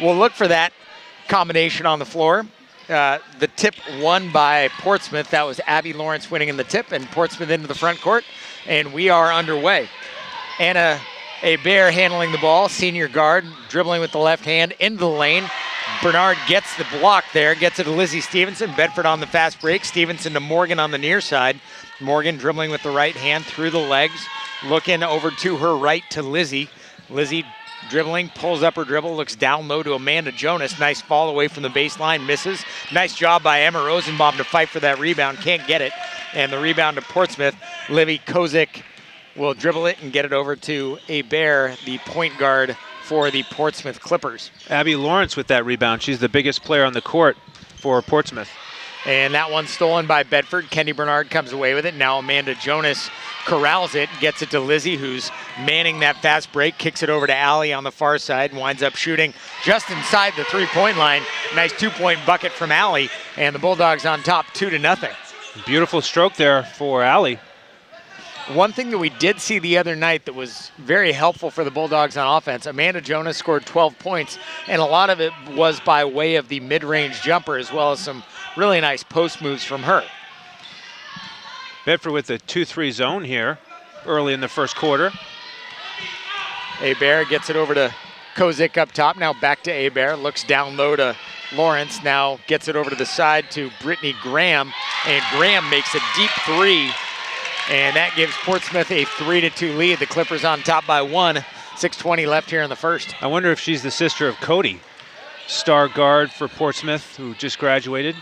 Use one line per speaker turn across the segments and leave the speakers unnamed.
we'll look for that combination on the floor. The tip won by Portsmouth. That was Abby Lawrence winning in the tip, and Portsmouth into the front court, and we are underway. Anna Hebert handling the ball, senior guard, dribbling with the left hand into the lane. Bernard gets the block there, gets it to Lizzie Stevenson. Bedford on the fast break. Stevenson to Morgan on the near side. Morgan dribbling with the right hand through the legs, looking over to her right to Lizzie. Lizzie dribbling, pulls up her dribble, looks down low to Amanda Jonas. Nice fall away from the baseline, misses. Nice job by Emma Rosenbaum to fight for that rebound, can't get it. And the rebound to Portsmouth. Livy Kozik will dribble it and get it over to Hebert, the point guard for the Portsmouth Clippers.
Abby Lawrence with that rebound. She's the biggest player on the court for Portsmouth.
And that one stolen by Bedford. Kenny Bernard comes away with it. Now Amanda Jonas corrals it, gets it to Lizzie, who's manning that fast break, kicks it over to Allie on the far side, and winds up shooting just inside the three-point line. Nice two-point bucket from Allie, and the Bulldogs on top 2-0.
Beautiful stroke there for Allie.
One thing that we did see the other night that was very helpful for the Bulldogs on offense, Amanda Jonas scored 12 points, and a lot of it was by way of the mid-range jumper as well as some really nice post moves from her.
Bedford with the 2-3 zone here early in the first quarter.
Hebert gets it over to Kozik up top. Now back to Hebert. Looks down low to Lawrence. Now gets it over to the side to Brittany Graham. And Graham makes a deep three. And that gives Portsmouth a 3-2 lead. The Clippers on top by 1. 6:20 left here in the first.
I wonder if she's the sister of Cody, star guard for Portsmouth, who just graduated.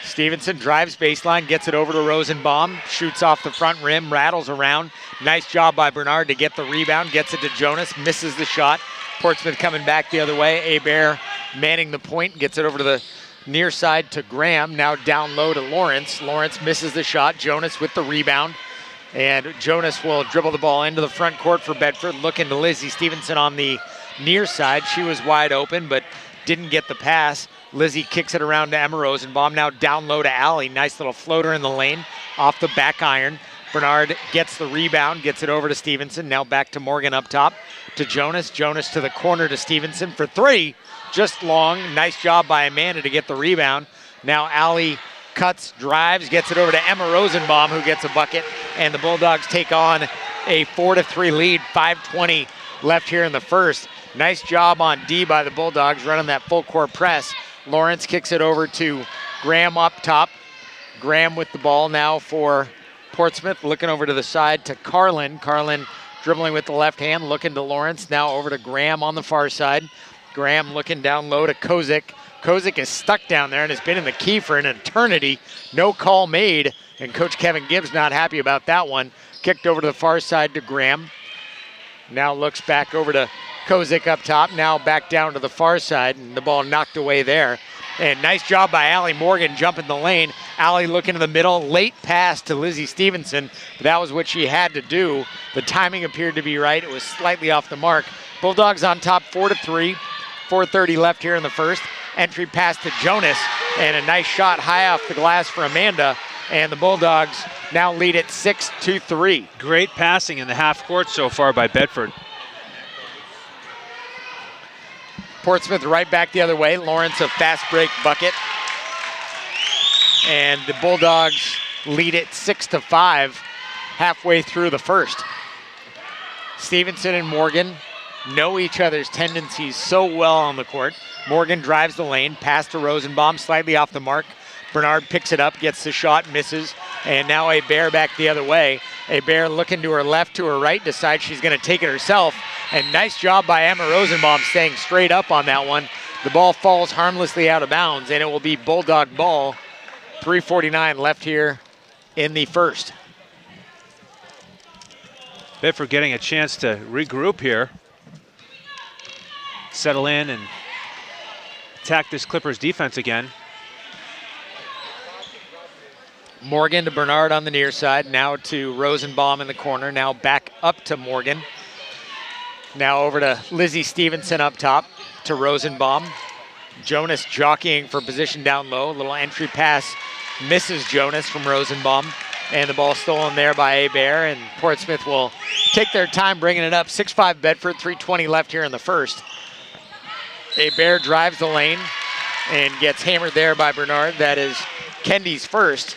Stevenson drives baseline, gets it over to Rosenbaum, shoots off the front rim, rattles around. Nice job by Bernard to get the rebound, gets it to Jonas, misses the shot. Portsmouth coming back the other way. Hebert manning the point, gets it over to the near side to Graham, now down low to Lawrence. Lawrence misses the shot, Jonas with the rebound. And Jonas will dribble the ball into the front court for Bedford, looking to Lizzie Stevenson on the near side. She was wide open, but didn't get the pass. Lizzie kicks it around to Emma Rosenbaum, now down low to Allie. Nice little floater in the lane, off the back iron. Bernard gets the rebound, gets it over to Stevenson. Now back to Morgan up top to Jonas. Jonas to the corner to Stevenson for three. Just long. Nice job by Amanda to get the rebound. Now Allie cuts, drives, gets it over to Emma Rosenbaum, who gets a bucket. And the Bulldogs take on a 4-3 lead. 5:20 left here in the first. Nice job on D by the Bulldogs running that full court press. Lawrence kicks it over to Graham up top. Graham with the ball now for Portsmouth, looking over to the side to Carlin. Carlin dribbling with the left hand, looking to Lawrence. Now over to Graham on the far side. Graham looking down low to Kozik. Kozik is stuck down there and has been in the key for an eternity. No call made, and Coach Kevin Gibbs not happy about that one. Kicked over to the far side to Graham. Now looks back over to Kozik up top, now back down to the far side, and the ball knocked away there. And nice job by Allie Morgan jumping the lane. Allie looking to the middle, late pass to Lizzie Stevenson. But that was what she had to do. The timing appeared to be right. It was slightly off the mark. Bulldogs on top 4-3. 4:30 left here in the first. Entry pass to Jonas, and a nice shot high off the glass for Amanda. And the Bulldogs now lead at 6-3.
Great passing in the half court so far by Bedford.
Portsmouth right back the other way. Lawrence a fast break bucket. And the Bulldogs lead it 6-5 halfway through the first. Stevenson and Morgan know each other's tendencies so well on the court. Morgan drives the lane, pass to Rosenbaum, slightly off the mark. Bernard picks it up, gets the shot, misses. And now Hebert back the other way. Hebert looking to her left, to her right, decides she's going to take it herself. And nice job by Emma Rosenbaum staying straight up on that one. The ball falls harmlessly out of bounds, and it will be Bulldog ball. 3:49 left here in the first.
Bedford getting a chance to regroup here. Settle in and attack this Clippers defense again.
Morgan to Bernard on the near side, now to Rosenbaum in the corner, now back up to Morgan. Now over to Lizzie Stevenson up top to Rosenbaum. Jonas jockeying for position down low. Little entry pass misses Jonas from Rosenbaum. And the ball stolen there by Hebert, and Portsmouth will take their time bringing it up. 6-5 Bedford, 3:20 left here in the first. Hebert drives the lane and gets hammered there by Bernard. That is Kendi's first.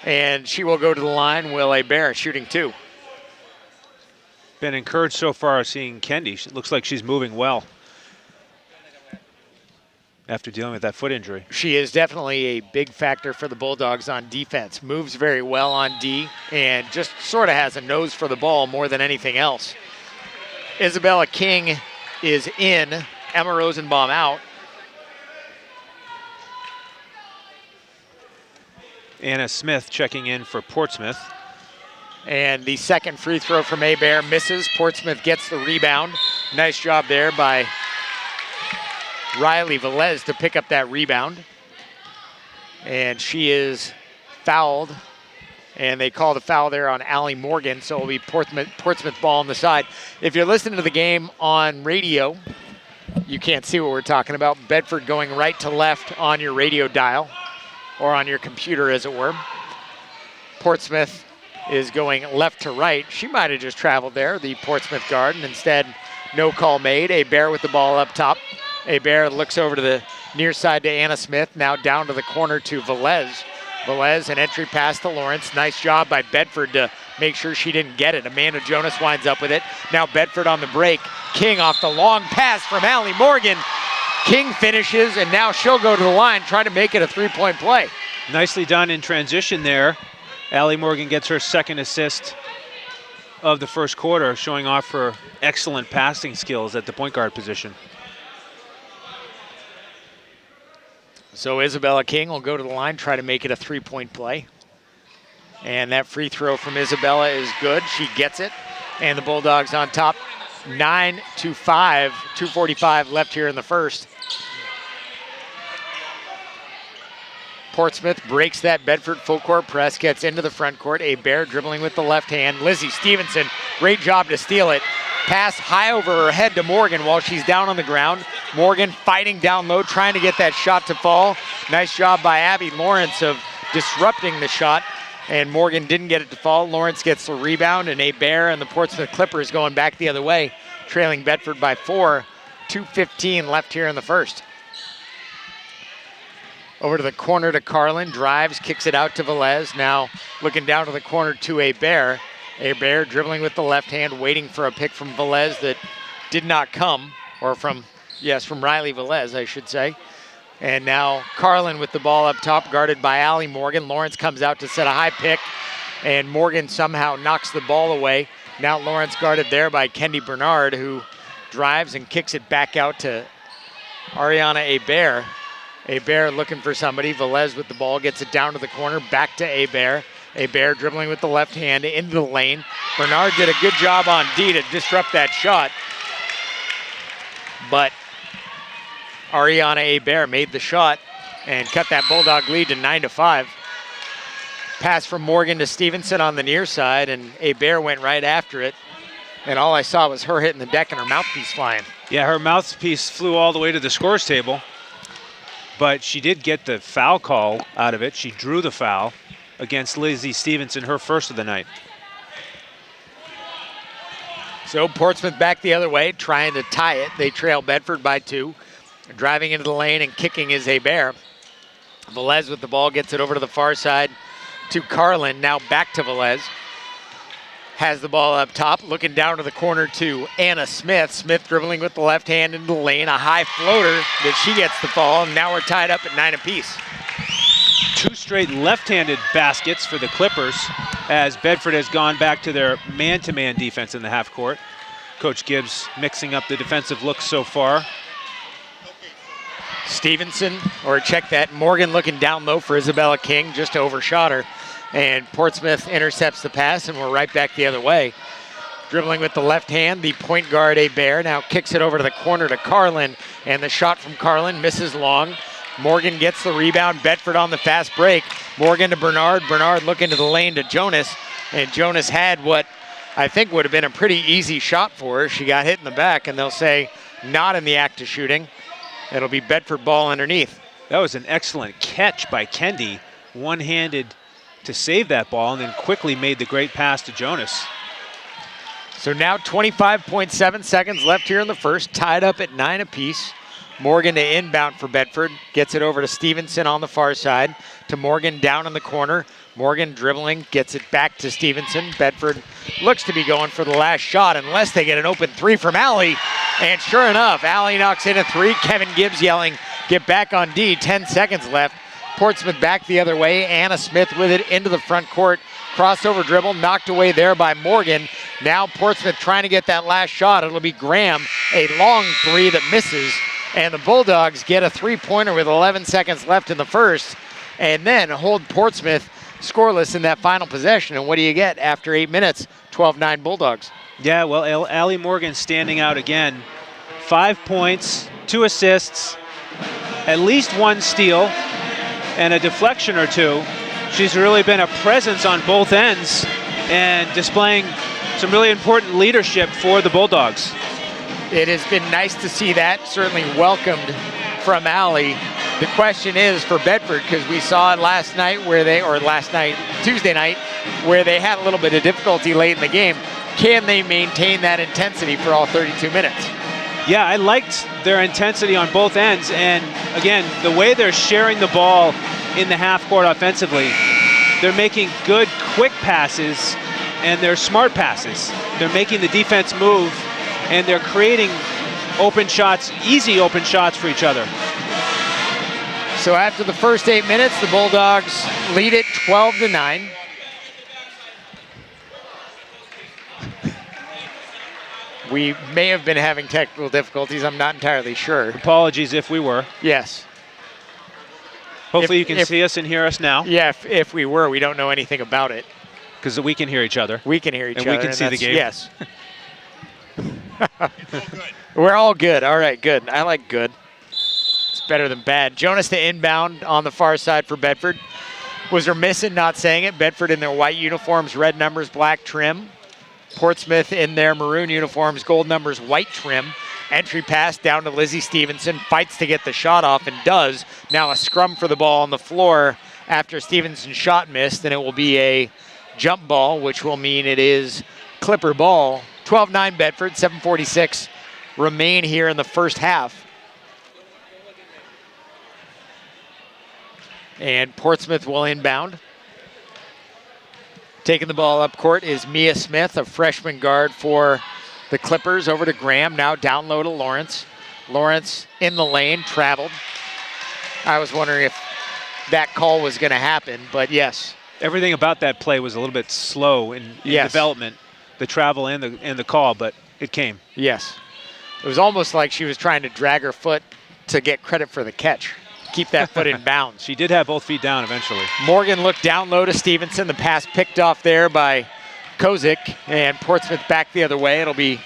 And she will go to the line. Will Hebert shooting 2.
Been encouraged so far seeing Kendi. It looks like she's moving well after dealing with that foot injury.
She is definitely a big factor for the Bulldogs on defense. Moves very well on D and just sort of has a nose for the ball more than anything else. Isabella King is in. Emma Rosenbaum out.
Anna Smith checking in for Portsmouth.
And the second free throw from Hebert misses. Portsmouth gets the rebound. Nice job there by Riley Velez to pick up that rebound. And she is fouled. And they call the foul there on Allie Morgan, so it'll be Portsmouth ball on the side. If you're listening to the game on radio, you can't see what we're talking about. Bedford going right to left on your radio dial, or on your computer as it were. Portsmouth is going left to right. She might have just traveled there, the Portsmouth guard, and instead no call made. Hebert with the ball up top. Hebert looks over to the near side to Anna Smith, now down to the corner to Velez. Velez, an entry pass to Lawrence. Nice job by Bedford to make sure she didn't get it. Amanda Jonas winds up with it. Now Bedford on the break. King off the long pass from Allie Morgan. King finishes, and now she'll go to the line, try to make it a 3-point play.
Nicely done in transition there. Allie Morgan gets her second assist of the first quarter, showing off her excellent passing skills at the point guard position.
So Isabella King will go to the line, try to make it a 3-point play. And that free throw from Isabella is good. She gets it. And the Bulldogs on top, 9-5, 2:45 left here in the first. Portsmouth breaks that Bedford full court press, gets into the front court. Hebert dribbling with the left hand. Lizzie Stevenson, great job to steal it. Pass high over her head to Morgan while she's down on the ground. Morgan fighting down low, trying to get that shot to fall. Nice job by Abby Lawrence of disrupting the shot, and Morgan didn't get it to fall. Lawrence gets the rebound, and Hebert and the Portsmouth Clippers going back the other way, trailing Bedford by 4. 2:15 left here in the first. Over to the corner to Carlin, drives, kicks it out to Velez. Now looking down to the corner to Hebert. Hebert dribbling with the left hand, waiting for a pick from Velez that did not come, or from Riley Velez, I should say. And now Carlin with the ball up top, guarded by Allie Morgan. Lawrence comes out to set a high pick, and Morgan somehow knocks the ball away. Now Lawrence guarded there by Kendi Bernard, who drives and kicks it back out to Ariana Hebert. Hebert looking for somebody. Velez with the ball, gets it down to the corner, back to Hebert. Hebert dribbling with the left hand into the lane. Bernard did a good job on D to disrupt that shot. But Ariana Hebert made the shot and cut that Bulldog lead to 9-5. Pass from Morgan to Stevenson on the near side, and Hebert went right after it. And all I saw was her hitting the deck and her mouthpiece flying.
Yeah, her mouthpiece flew all the way to the scores table, but she did get the foul call out of it. She drew the foul against Lizzie Stevenson, her first of the night.
So Portsmouth back the other way, trying to tie it. They trail Bedford by 2. Driving into the lane and kicking is Hebert. Velez with the ball, gets it over to the far side to Carlin. Now back to Velez. Has the ball up top, looking down to the corner to Anna Smith. Smith dribbling with the left hand into the lane, a high floater that she gets the ball, and now we're tied up at 9 apiece.
2 straight left-handed baskets for the Clippers as Bedford has gone back to their man-to-man defense in the half court. Coach Gibbs mixing up the defensive looks so far.
Stevenson, or check that, Morgan looking down low for Isabella King, just overshot her. And Portsmouth intercepts the pass, and we're right back the other way. Dribbling with the left hand, the point guard Hebert now kicks it over to the corner to Carlin, and the shot from Carlin misses long. Morgan gets the rebound. Bedford on the fast break. Morgan to Bernard. Bernard looking to the lane to Jonas. And Jonas had what I think would have been a pretty easy shot for her. She got hit in the back, and they'll say not in the act of shooting. It'll be Bedford ball underneath.
That was an excellent catch by Kendi. One-handed to save that ball, and then quickly made the great pass to Jonas.
So now 25.7 seconds left here in the first, tied up at 9 apiece. Morgan to inbound for Bedford, gets it over to Stevenson on the far side, to Morgan down in the corner. Morgan dribbling, gets it back to Stevenson. Bedford looks to be going for the last shot unless they get an open three from Alley. And sure enough, Alley knocks in a three. Kevin Gibbs yelling, get back on D, 10 seconds left. Portsmouth back the other way. Anna Smith with it into the front court. Crossover dribble, knocked away there by Morgan. Now Portsmouth trying to get that last shot. It'll be Graham, a long three that misses. And the Bulldogs get a three-pointer with 11 seconds left in the first. And then hold Portsmouth scoreless in that final possession. And what do you get after 8 minutes? 12-9 Bulldogs.
Yeah, well, Allie Morgan standing out again. 5 points, 2 assists, at least 1 steal, and a deflection or 2. She's really been a presence on both ends and displaying some really important leadership for the Bulldogs.
It has been nice to see that, certainly welcomed from Alley. The question is for Bedford, because we saw it last night Tuesday night, where they had a little bit of difficulty late in the game. Can they maintain that intensity for all 32 minutes?
Yeah, I liked their intensity on both ends, and again, the way they're sharing the ball in the half court offensively, they're making good, quick passes, and they're smart passes. They're making the defense move, and they're creating open shots, easy open shots for each other.
So after the first 8 minutes, the Bulldogs lead it 12-9. We may have been having technical difficulties. I'm not entirely sure.
Apologies if we were.
Yes.
Hopefully you can see us and hear us now.
Yeah, if we were, we don't know anything about it.
Because we can hear each other.
We can hear each other.
And we can see the game.
Yes. We're all good. All right, good. I like good. It's better than bad. Jonas to inbound on the far side for Bedford. Was remiss in not saying it. Bedford in their white uniforms, red numbers, black trim. Portsmouth in their maroon uniforms, gold numbers, white trim. Entry pass down to Lizzie Stevenson, fights to get the shot off and does. Now a scrum for the ball on the floor after Stevenson's shot missed, and it will be a jump ball, which will mean it is Clipper ball. 12-9 Bedford, 7:46 remain here in the first half. And Portsmouth will inbound. Taking the ball up court is Mia Smith, a freshman guard for the Clippers. Over to Graham, now down low to Lawrence. Lawrence in the lane, traveled. I was wondering if that call was going to happen, but yes.
Everything about that play was a little bit slow in development, the travel and the call, but it came.
Yes. It was almost like she was trying to drag her foot to get credit for the catch. Keep that foot in bounds.
She did have both feet down eventually.
Morgan looked down low to Stevenson. The pass picked off there by Kozik, and Portsmouth back the other way. It'll be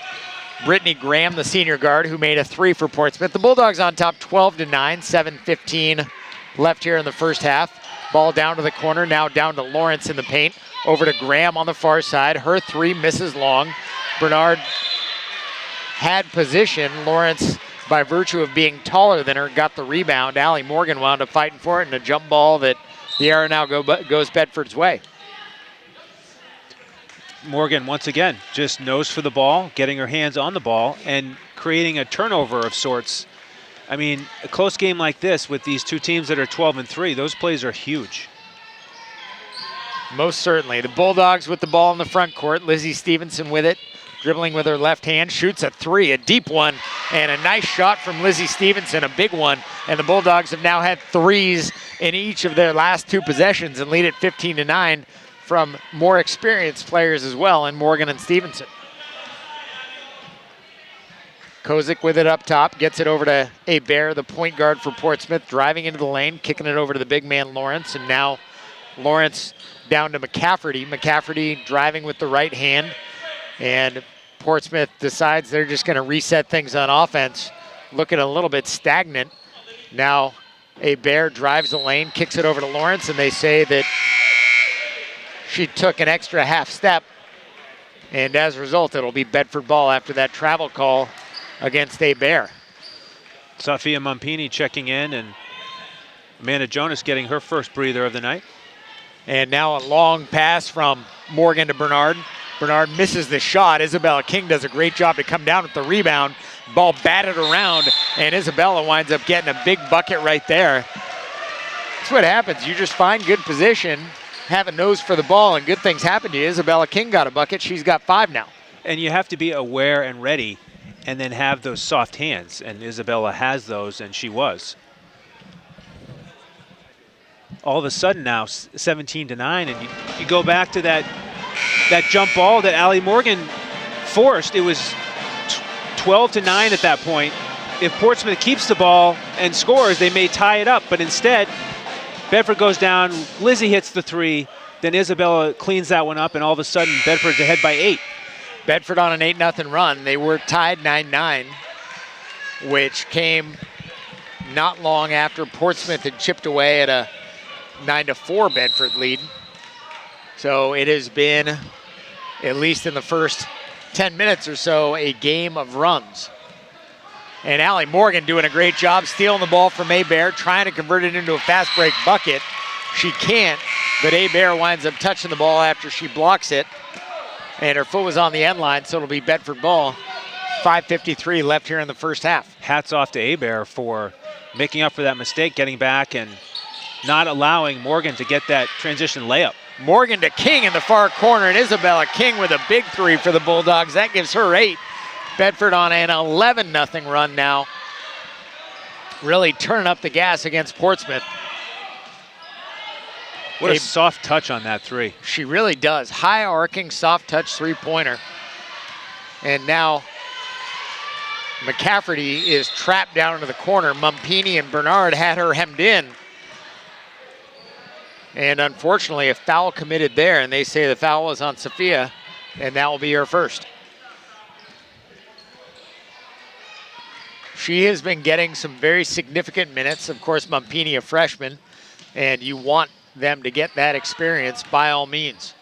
Brittany Graham, the senior guard, who made a three for Portsmouth. The Bulldogs on top 12-9, 7:15 left here in the first half. Ball down to the corner, now down to Lawrence in the paint. Over to Graham on the far side. Her three misses long. Bernard had position. Lawrence, by virtue of being taller than her, got the rebound. Allie Morgan wound up fighting for it, and a jump ball that the arrow now goes Bedford's way.
Morgan, once again, just nose for the ball, getting her hands on the ball, and creating a turnover of sorts. I mean, a close game like this with these two teams that are 12-3, those plays are huge.
Most certainly. The Bulldogs with the ball in the front court. Lizzie Stevenson with it, dribbling with her left hand, shoots a three, a deep one, and a nice shot from Lizzie Stevenson, a big one. And the Bulldogs have now had threes in each of their last two possessions and lead at 15-9 from more experienced players as well, and Morgan and Stevenson. Kozik with it up top, gets it over to Hebert, the point guard for Portsmouth, driving into the lane, kicking it over to the big man Lawrence, and now Lawrence down to McCafferty. McCafferty driving with the right hand, and Portsmouth decides they're just going to reset things on offense, looking a little bit stagnant. Now Hebert drives the lane, kicks it over to Lawrence, and they say that she took an extra half step, and as a result, it'll be Bedford ball after that travel call against Hebert.
Safia Mampini checking in, and Amanda Jonas getting her first breather of the night.
And now a long pass from Morgan to Bernard. Bernard misses the shot. Isabella King does a great job to come down with the rebound. Ball batted around, and Isabella winds up getting a big bucket right there. That's what happens. You just find good position, have a nose for the ball, and good things happen to you. Isabella King got a bucket. She's got 5 now.
And you have to be aware and ready and then have those soft hands. And Isabella has those, and she was. All of a sudden now, 17-9, and you go back to that jump ball that Allie Morgan forced. It was 12-9 at that point. If Portsmouth keeps the ball and scores, they may tie it up. But instead, Bedford goes down, Lizzie hits the 3, then Isabella cleans that one up, and all of a sudden, Bedford's ahead by 8.
Bedford on an 8-0 run. They were tied 9-9, which came not long after Portsmouth had chipped away at a 9-4 Bedford lead. So it has been, at least in the first 10 minutes or so, a game of runs. And Allie Morgan doing a great job stealing the ball from Hebert, trying to convert it into a fast break bucket. She can't, but Hebert winds up touching the ball after she blocks it. And her foot was on the end line, so it'll be Bedford ball. 5:53 left here in the first half.
Hats off to Hebert for making up for that mistake, getting back and not allowing Morgan to get that transition layup.
Morgan to King in the far corner, and Isabella King with a big 3 for the Bulldogs. That gives her 8. Bedford on an 11-0 run now. Really turning up the gas against Portsmouth.
What a soft touch on that 3.
She really does. High arcing, soft touch 3-pointer. And now McCafferty is trapped down into the corner. Mumpini and Bernard had her hemmed in. And unfortunately, a foul committed there, and they say the foul was on Sophia, and that will be her first. She has been getting some very significant minutes. Of course, Mumpini, a freshman, and you want them to get that experience by all means.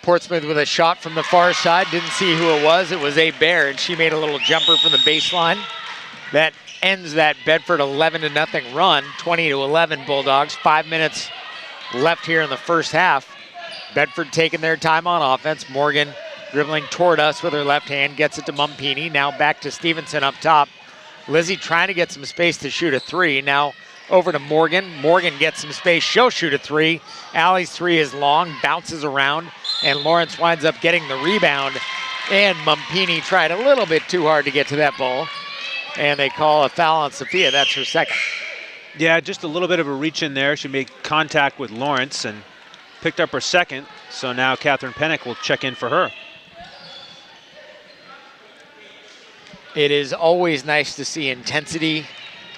Portsmouth with a shot from the far side. Didn't see who it was. It was Hebert, and she made a little jumper from the baseline. That ends that Bedford 11-0 run. 20-11 Bulldogs. 5 minutes left here in the first half. Bedford taking their time on offense. Morgan dribbling toward us with her left hand. Gets it to Mumpini. Now back to Stevenson up top. Lizzie trying to get some space to shoot a 3. Now over to Morgan. Morgan gets some space. She'll shoot a 3. Allie's 3 is long. Bounces around. And Lawrence winds up getting the rebound. And Mumpini tried a little bit too hard to get to that ball. And they call a foul on Sophia. That's her second.
Yeah, just a little bit of a reach in there. She made contact with Lawrence and picked up her second. So now Catherine Pennick will check in for her.
It is always nice to see intensity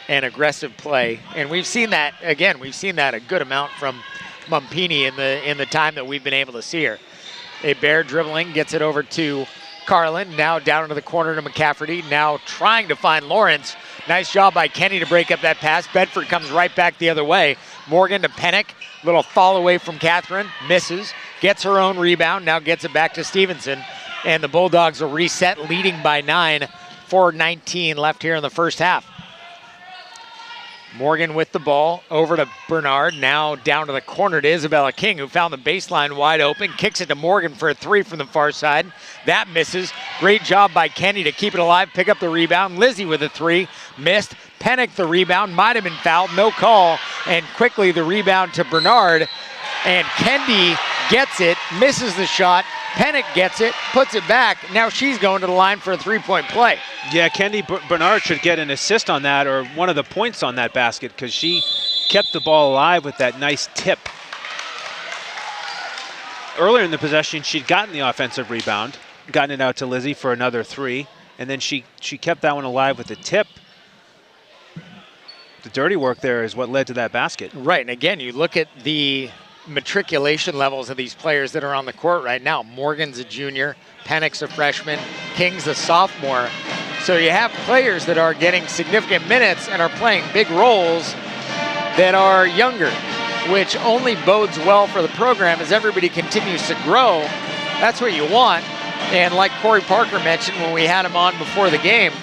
and aggressive play. And we've seen that, again, we've seen that a good amount from Mumpini in the time that we've been able to see her. Hebert dribbling, gets it over to Carlin, now down into the corner to McCafferty, now trying to find Lawrence. Nice job by Kenny to break up that pass. Bedford comes right back the other way. Morgan to Pennick, little fall away from Catherine, misses, gets her own rebound, now gets it back to Stevenson. And the Bulldogs will reset, leading by 9, 4:19 left here in the first half. Morgan with the ball, over to Bernard, now down to the corner to Isabella King, who found the baseline wide open, kicks it to Morgan for a 3 from the far side. That misses. Great job by Kenny to keep it alive, pick up the rebound. Lizzie with a 3, missed. Pennick the rebound, might have been fouled, no call. And quickly the rebound to Bernard. And Kendi gets it, misses the shot. Pennick gets it, puts it back. Now she's going to the line for a 3-point play.
Yeah, Kendi Bernard should get an assist on that, or one of the points on that basket, because she kept the ball alive with that nice tip. Earlier in the possession, she'd gotten the offensive rebound, gotten it out to Lizzie for another 3, and then she kept that one alive with the tip. The dirty work there is what led to that basket.
Right, and again, you look at the matriculation levels of these players that are on the court right now. Morgan's a junior, Pennick's a freshman, King's a sophomore. So you have players that are getting significant minutes and are playing big roles that are younger, which only bodes well for the program as everybody continues to grow. That's what you want. And like Corey Parker mentioned when we had him on before the game,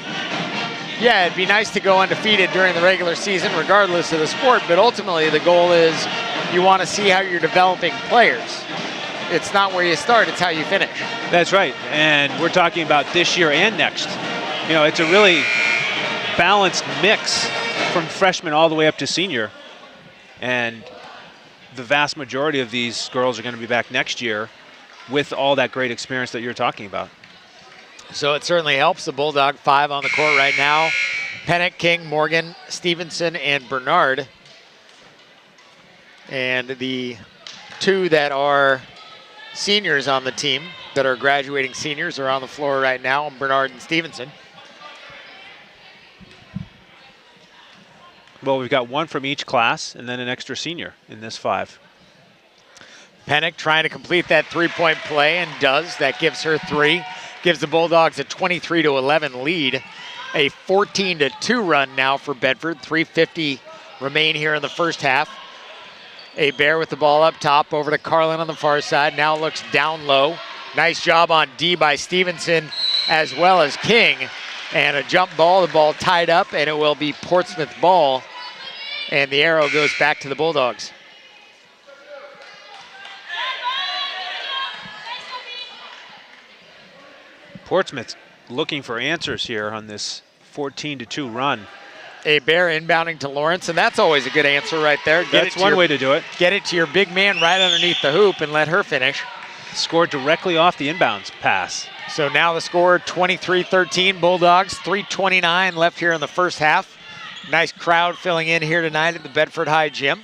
yeah, it'd be nice to go undefeated during the regular season regardless of the sport, but ultimately the goal is you want to see how you're developing players. it's not where you start, it's how you finish.
That's right, and we're talking about this year and next. You know, it's a really balanced mix from freshman all the way up to senior, and the vast majority of these girls are going to be back next year with all that great experience that you're talking about.
So it certainly helps. The Bulldog 5 on the court right now. Pennick, King, Morgan, Stevenson, and Bernard. And the 2 that are seniors on the team, that are graduating seniors, are on the floor right now, Bernard and Stevenson.
Well, we've got 1 from each class and then an extra senior in this 5.
Pennick trying to complete that 3-point play and does. That gives her 3. Gives the Bulldogs a 23-11 lead. A 14-2 run now for Bedford. 3:50 remain here in the first half. Bear with the ball up top over to Carlin on the far side. Now looks down low. Nice job on D by Stevenson as well as King. And a jump ball, the ball tied up, and it will be Portsmouth ball. And the arrow goes back to the Bulldogs.
Portsmouth looking for answers here on this 14-2 run.
Bear inbounding to Lawrence, and that's always a good answer right there.
That's one way to do it.
Get it to your big man right underneath the hoop and let her finish.
Scored directly off the inbounds pass.
So now the score 23-13 Bulldogs, 3:29 left here in the first half. Nice crowd filling in here tonight at the Bedford High Gym.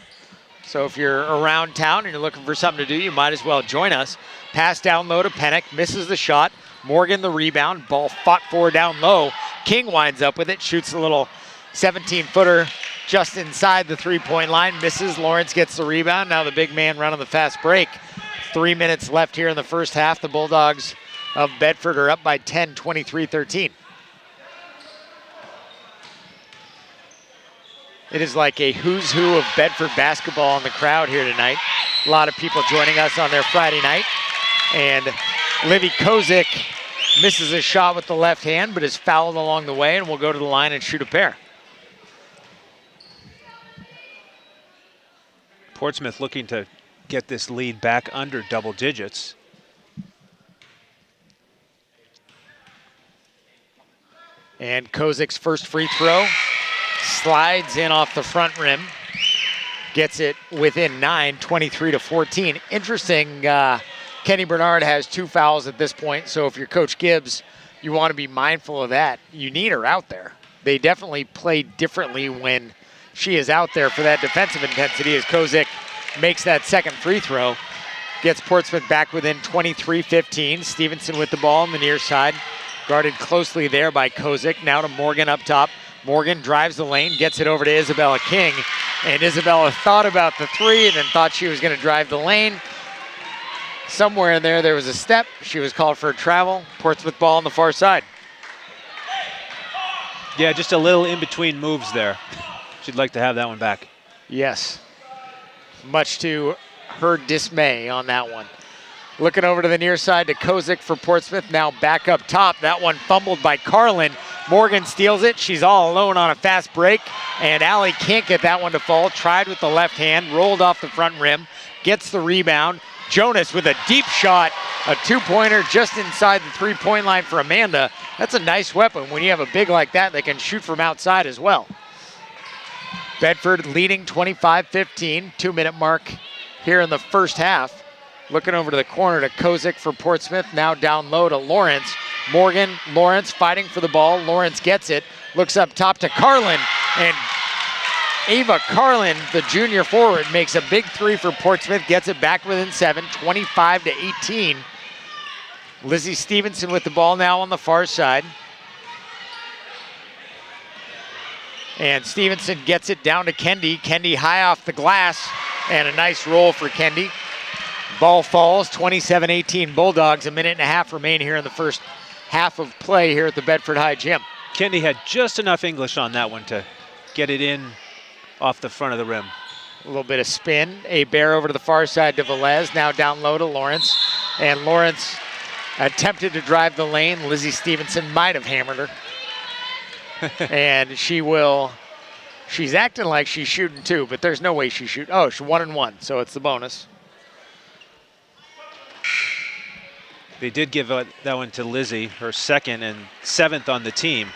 So if you're around town and you're looking for something to do, you might as well join us. Pass down low to Pennick, misses the shot. Morgan the rebound, ball fought for down low. King winds up with it, shoots a little 17-footer just inside the 3-point line, misses. Lawrence gets the rebound. Now the big man running the fast break. 3 minutes left here in the first half. The Bulldogs of Bedford are up by 10, 23-13. It is like a who's who of Bedford basketball in the crowd here tonight. A lot of people joining us on their Friday night. And Livy Kozik misses a shot with the left hand, but is fouled along the way and will go to the line and shoot a pair.
Portsmouth looking to get this lead back under double digits.
And Kozik's first free throw slides in off the front rim. Gets it within 9, 23-14. Interesting, Kenny Bernard has 2 fouls at this point, so if you're Coach Gibbs, you want to be mindful of that. You need her out there. They definitely play differently when she is out there for that defensive intensity as Kozik makes that second free throw. Gets Portsmouth back within 23-15. Stevenson with the ball on the near side. Guarded closely there by Kozik. Now to Morgan up top. Morgan drives the lane, gets it over to Isabella King. And Isabella thought about the 3 and then thought she was going to drive the lane. Somewhere in there was a step. She was called for a travel. Portsmouth ball on the far side.
Yeah, just a little in-between moves there. She'd like to have that one back.
Yes. Much to her dismay on that one. Looking over to the near side to Kozik for Portsmouth. Now back up top. That one fumbled by Carlin. Morgan steals it. She's all alone on a fast break. And Allie can't get that one to fall. Tried with the left hand. Rolled off the front rim. Gets the rebound. Jonas with a deep shot. A 2-pointer just inside the 3-point line for Amanda. That's a nice weapon. When you have a big like that, they can shoot from outside as well. Bedford leading 25-15. 2-minute mark here in the first half. Looking over to the corner to Kozik for Portsmouth. Now down low to Lawrence. Morgan, Lawrence fighting for the ball. Lawrence gets it. Looks up top to Carlin. And Ava Carlin, the junior forward, makes a big 3 for Portsmouth. Gets it back within 7, 25-18. Lizzie Stevenson with the ball now on the far side. And Stevenson gets it down to Kendi. Kendi high off the glass. And a nice roll for Kendi. Ball falls, 27-18 Bulldogs. A minute and a half remain here in the first half of play here at the Bedford High Gym.
Kendi had just enough English on that one to get it in off the front of the rim.
A little bit of spin. Bear over to the far side to Velez. Now down low to Lawrence. And Lawrence attempted to drive the lane. Lizzie Stevenson might have hammered her. And she's acting like she's shooting 2, but there's no way she's shooting. Oh, she's 1 and 1, so it's the bonus.
They did give that one to Lizzie, her second and 7th on the team.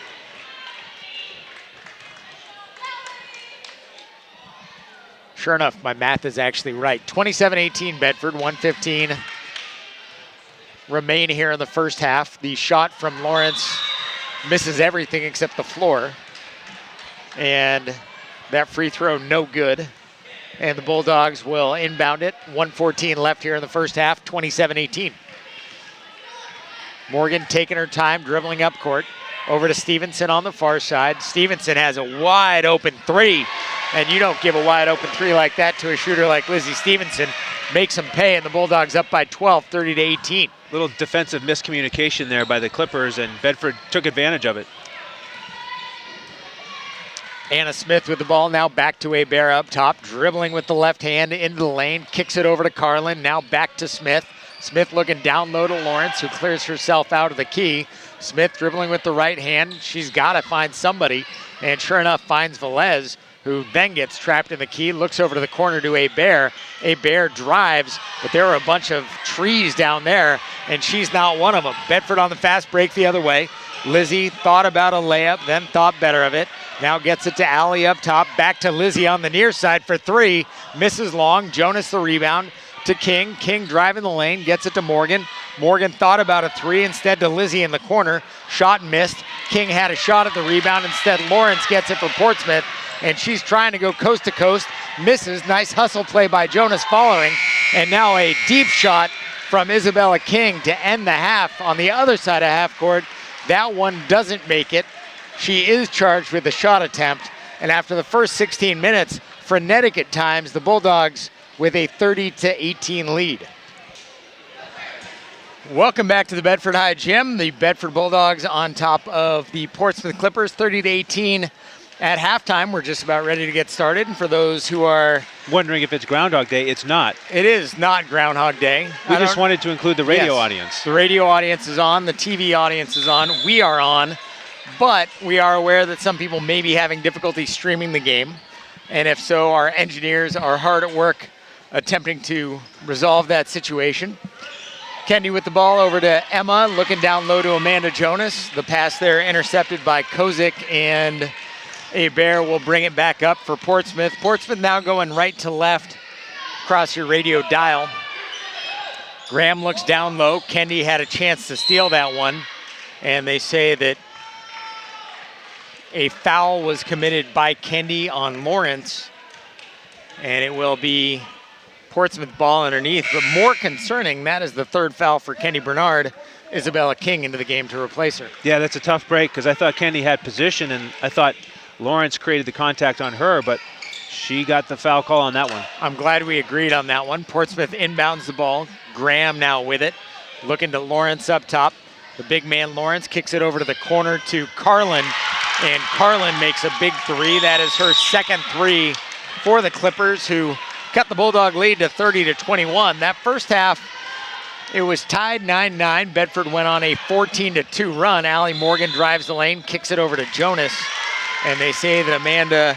Sure enough, my math is actually right. 27-18 Bedford, 1:15 remain here in the first half. The shot from Lawrence misses everything except the floor. And that free throw, no good. And the Bulldogs will inbound it. 1:14 left here in the first half, 27-18. Morgan taking her time, dribbling up court. Over to Stevenson on the far side. Stevenson has a wide open three. And you don't give a wide open three like that to a shooter like Lizzie Stevenson. Makes him pay, and the Bulldogs up by 12, 30-18.
Little defensive miscommunication there by the Clippers, and Bedford took advantage of it.
Anna Smith with the ball, now back to Hebert up top, dribbling with the left hand into the lane, kicks it over to Carlin, now back to Smith. Smith looking down low to Lawrence, who clears herself out of the key. Smith dribbling with the right hand. She's got to find somebody, and sure enough finds Velez, who then gets trapped in the key, looks over to the corner to Hebert. Hebert drives, but there are a bunch of trees down there, and she's not one of them. Bedford on the fast break the other way. Lizzie thought about a layup, then thought better of it. Now gets it to Allie up top, back to Lizzie on the near side for three. Misses long, Jonas the rebound to King. King driving the lane, gets it to Morgan. Morgan thought about a three, instead to Lizzie in the corner. Shot missed. King had a shot at the rebound, instead Lawrence gets it for Portsmouth. And she's trying to go coast to coast, misses. Nice hustle play by Jonas following. And now a deep shot from Isabella King to end the half on the other side of half court. That one doesn't make it. She is charged with a shot attempt. And after the first 16 minutes, frenetic at times, the Bulldogs with a 30-18 lead. Welcome back to the Bedford High Gym. The Bedford Bulldogs on top of the Portsmouth Clippers, 30-18. At halftime, we're just about ready to get started. And for those who are
wondering if it's Groundhog Day, it's not.
It is not Groundhog Day.
We just wanted to include the radio audience.
The radio audience is on, the TV audience is on, we are on, but we are aware that some people may be having difficulty streaming the game. And if so, our engineers are hard at work attempting to resolve that situation. Kendi with the ball over to Emma, looking down low to Amanda Jonas. The pass there intercepted by Kozik, and Hebert will bring it back up for Portsmouth. Portsmouth now going right to left across your radio dial. Graham looks down low. Kendi had a chance to steal that one. And they say that a foul was committed by Kendi on Lawrence. And it will be Portsmouth ball underneath. But more concerning, that is the third foul for Kendi Bernard. Isabella King into the game to replace her.
Yeah, that's a tough break because I thought Kendi had position, and I thought Lawrence created the contact on her, but she got the foul call on that one.
I'm glad we agreed on that one. Portsmouth inbounds the ball. Graham now with it. Looking to Lawrence up top. The big man Lawrence kicks it over to the corner to Carlin, and Carlin makes a big three. That is her second three for the Clippers, who cut the Bulldog lead to 30-21. That first half, it was tied 9-9. Bedford went on a 14-2 run. Allie Morgan drives the lane, kicks it over to Jonas. And they say that Amanda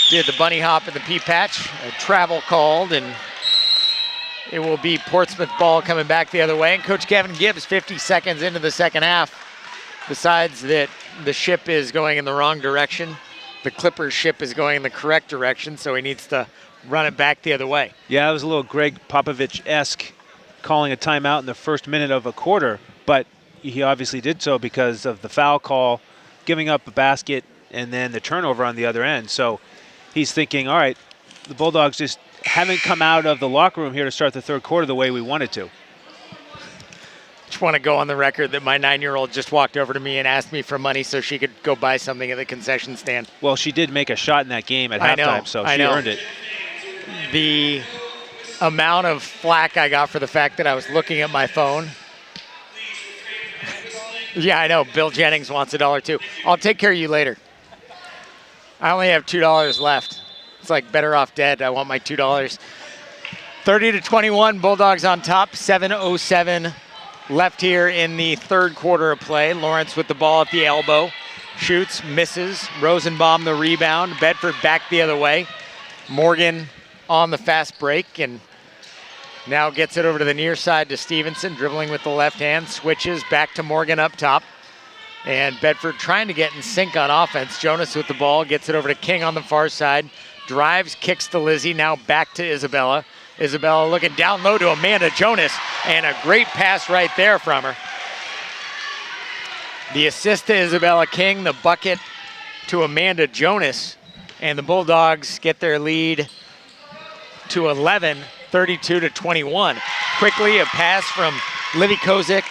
did the bunny hop and the pea patch, a travel called, and it will be Portsmouth ball coming back the other way. And Coach Kevin Gibbs, 50 seconds into the second half, decides that the ship is going in the wrong direction. The Clippers ship is going in the correct direction, so he needs to run it back the other way.
Yeah, it was a little Greg Popovich-esque calling a timeout in the first minute of a quarter, but he obviously did so because of the foul call, giving up a basket, and then the turnover on the other end. So he's thinking, all right, the Bulldogs just haven't come out of the locker room here to start the third quarter the way we wanted to.
Just want to go on the record that my 9-year-old just walked over to me and asked me for money so she could go buy something at the concession stand.
Well, she did make a shot in that game at halftime, so she earned it.
The amount of flack I got for the fact that I was looking at my phone. Yeah, I know. Bill Jennings wants $1 too. I'll take care of you later. I only have $2 left. It's like better off dead. I want my $2. 30-21, Bulldogs on top. 7:07 left here in the third quarter of play. Lawrence with the ball at the elbow. Shoots, misses. Rosenbaum the rebound. Bedford back the other way. Morgan on the fast break, and Now gets it over to the near side to Stevenson, dribbling with the left hand, switches back to Morgan up top. And Bedford trying to get in sync on offense. Jonas with the ball, gets it over to King on the far side. Drives, kicks to Lizzie, now back to Isabella. Isabella looking down low to Amanda Jonas, and a great pass right there from her. The assist to Isabella King, the bucket to Amanda Jonas, and the Bulldogs get their lead to 11, 32-21. Quickly, a pass from Livy Kozik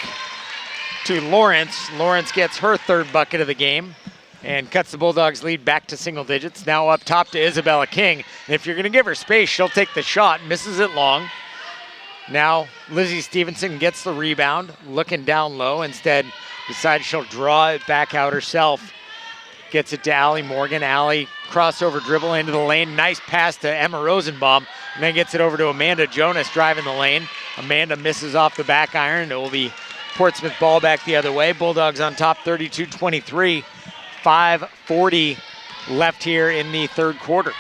to Lawrence. Lawrence gets her third bucket of the game and cuts the Bulldogs' lead back to single digits. Now up top to Isabella King. And if you're going to give her space, she'll take the shot, misses it long. Now Lizzie Stevenson gets the rebound, looking down low. Instead, decides she'll draw it back out herself. Gets it to Allie Morgan. Allie crossover dribble into the lane. Nice pass to Emma Rosenbaum. And then gets it over to Amanda Jonas driving the lane. Amanda misses off the back iron. It will be Portsmouth ball back the other way. Bulldogs on top 32-23. 5:40 left here in the third quarter.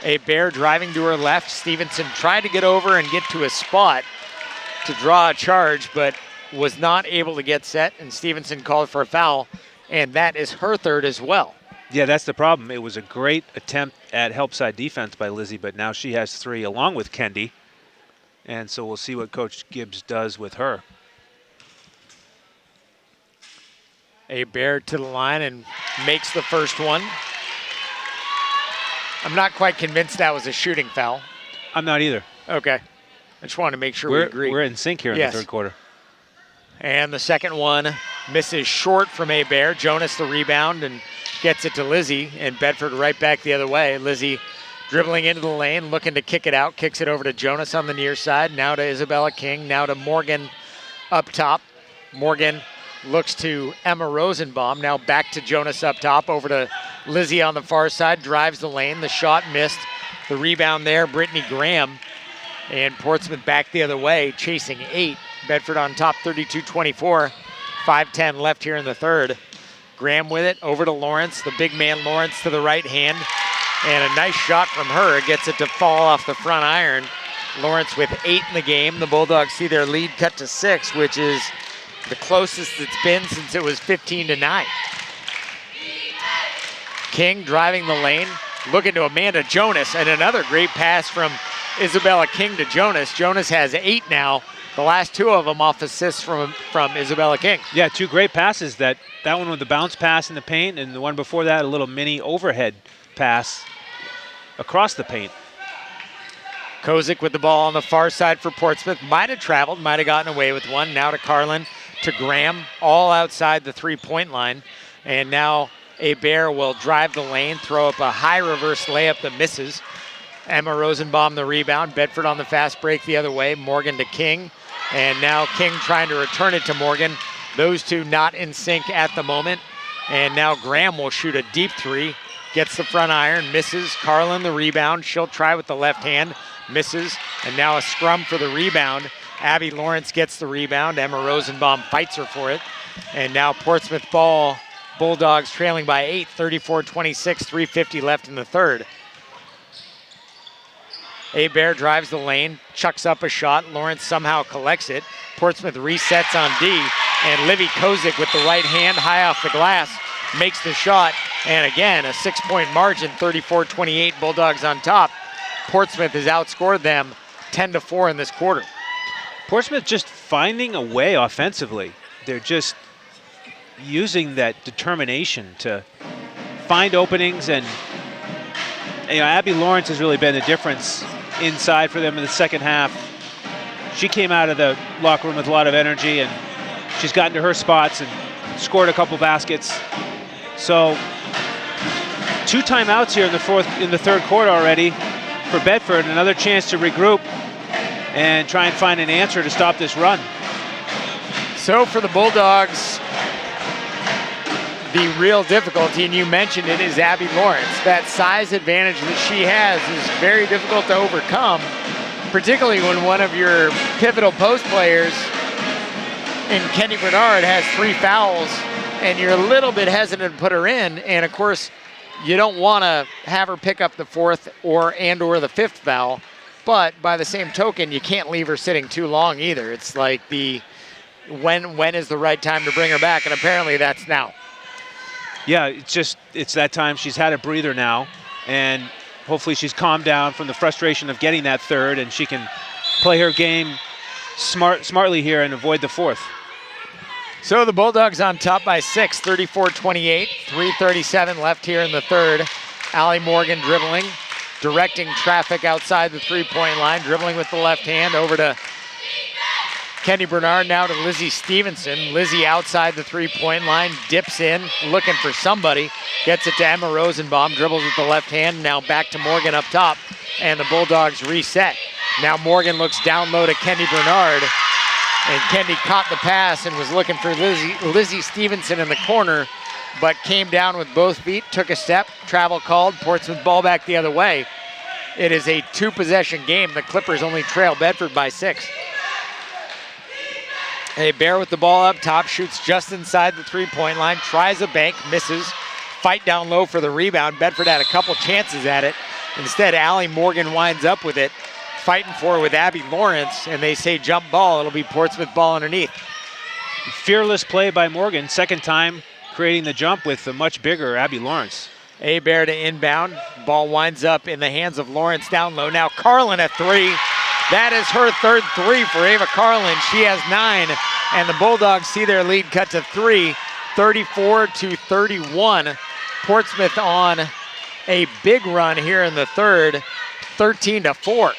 A Bear driving to her left. Stevenson tried to get over and get to a spot to draw a charge, but was not able to get set, and Stevenson called for a foul, and that is her third as well.
Yeah, that's the problem. It was a great attempt at help side defense by Lizzie, but now she has three along with Kendi, and so we'll see what Coach Gibbs does with her.
A Bear to the line and makes the first one. I'm not quite convinced that was a shooting foul.
I'm not either.
Okay. I just wanted to make sure we agree.
We're in sync here in the third quarter.
And the second one misses short from A Bear. Jonas the rebound and gets it to Lizzie, and Bedford right back the other way. Lizzie dribbling into the lane, looking to kick it out, kicks it over to Jonas on the near side. Now to Isabella King, now to Morgan up top. Morgan looks to Emma Rosenbaum, now back to Jonas up top, over to Lizzie on the far side, drives the lane, the shot missed. The rebound there, Brittany Graham, and Portsmouth back the other way, chasing 8. Bedford on top 32-24, 5:10 left here in the third. Graham with it, over to Lawrence, the big man Lawrence to the right hand, and a nice shot from her, gets it to fall off the front iron. Lawrence with 8 in the game. The Bulldogs see their lead cut to 6, which is the closest it's been since it was 15-9. King driving the lane, looking to Amanda Jonas, and another great pass from Isabella King to Jonas. Jonas has 8 now. The last 2 of them off assists from Isabella King.
Yeah, 2 great passes. That one with the bounce pass in the paint, and the one before that, a little mini overhead pass across the paint.
Kozik with the ball on the far side for Portsmouth. Might have traveled, might have gotten away with one. Now to Carlin, to Graham, all outside the 3-point line. And now A Bear will drive the lane, throw up a high reverse layup that misses. Emma Rosenbaum the rebound. Bedford on the fast break the other way. Morgan to King. And now King trying to return it to Morgan. Those two not in sync at the moment. And now Graham will shoot a deep 3. Gets the front iron, misses. Carlin the rebound. She'll try with the left hand. Misses. And now a scrum for the rebound. Abby Lawrence gets the rebound. Emma Rosenbaum fights her for it. And now Portsmouth ball. Bulldogs trailing by 8, 34-26, 3:50 left in the third. A Bear drives the lane, chucks up a shot. Lawrence somehow collects it. Portsmouth resets on D, and Livy Kozik with the right hand high off the glass makes the shot. And again, a 6-point margin, 34-28, Bulldogs on top. Portsmouth has outscored them 10-4 in this quarter.
Portsmouth just finding a way offensively. They're just using that determination to find openings, and Abby Lawrence has really been the difference inside for them in the second half. She came out of the locker room with a lot of energy, and she's gotten to her spots and scored a couple baskets. So 2 timeouts here in the third quarter already for Bedford. Another chance to regroup and try and find an answer to stop this run.
So for the Bulldogs, the real difficulty, and you mentioned it, is Abby Lawrence. That size advantage that she has is very difficult to overcome, particularly when one of your pivotal post players in Kenny Bernard has 3 fouls, and you're a little bit hesitant to put her in. And of course, you don't want to have her pick up the 4th or the 5th foul, But by the same token, you can't leave her sitting too long either. It's like when is the right time to bring her back, and apparently that's now.
Yeah, it's that time. She's had a breather now, and hopefully she's calmed down from the frustration of getting that third, and she can play her game smartly here and avoid the fourth.
So the Bulldogs on top by 6, 34-28, 3:37 left here in the third. Allie Morgan dribbling, directing traffic outside the three-point line, dribbling with the left hand over to Kendi Bernard, now to Lizzie Stevenson. Lizzie outside the three-point line, dips in, looking for somebody, gets it to Emma Rosenbaum, dribbles with the left hand, now back to Morgan up top, and the Bulldogs reset. Now Morgan looks down low to Kendi Bernard, and Kendi caught the pass and was looking for Lizzie Stevenson in the corner, but came down with both feet, took a step, travel called, Portsmouth ball back the other way. It is a two-possession game. The Clippers only trail Bedford by 6. Bear with the ball up top, shoots just inside the three-point line, tries a bank, misses. Fight down low for the rebound. Bedford had a couple chances at it. Instead, Allie Morgan winds up with it, fighting for it with Abby Lawrence, and they say jump ball. It'll be Portsmouth ball underneath.
Fearless play by Morgan, second time creating the jump with a much bigger Abby Lawrence.
Bear to inbound. Ball winds up in the hands of Lawrence down low. Now Carlin at three. That is her third three for Ava Carlin. She has 9, and the Bulldogs see their lead cut to 3, 34-31. Portsmouth on a big run here in the third, 13-4.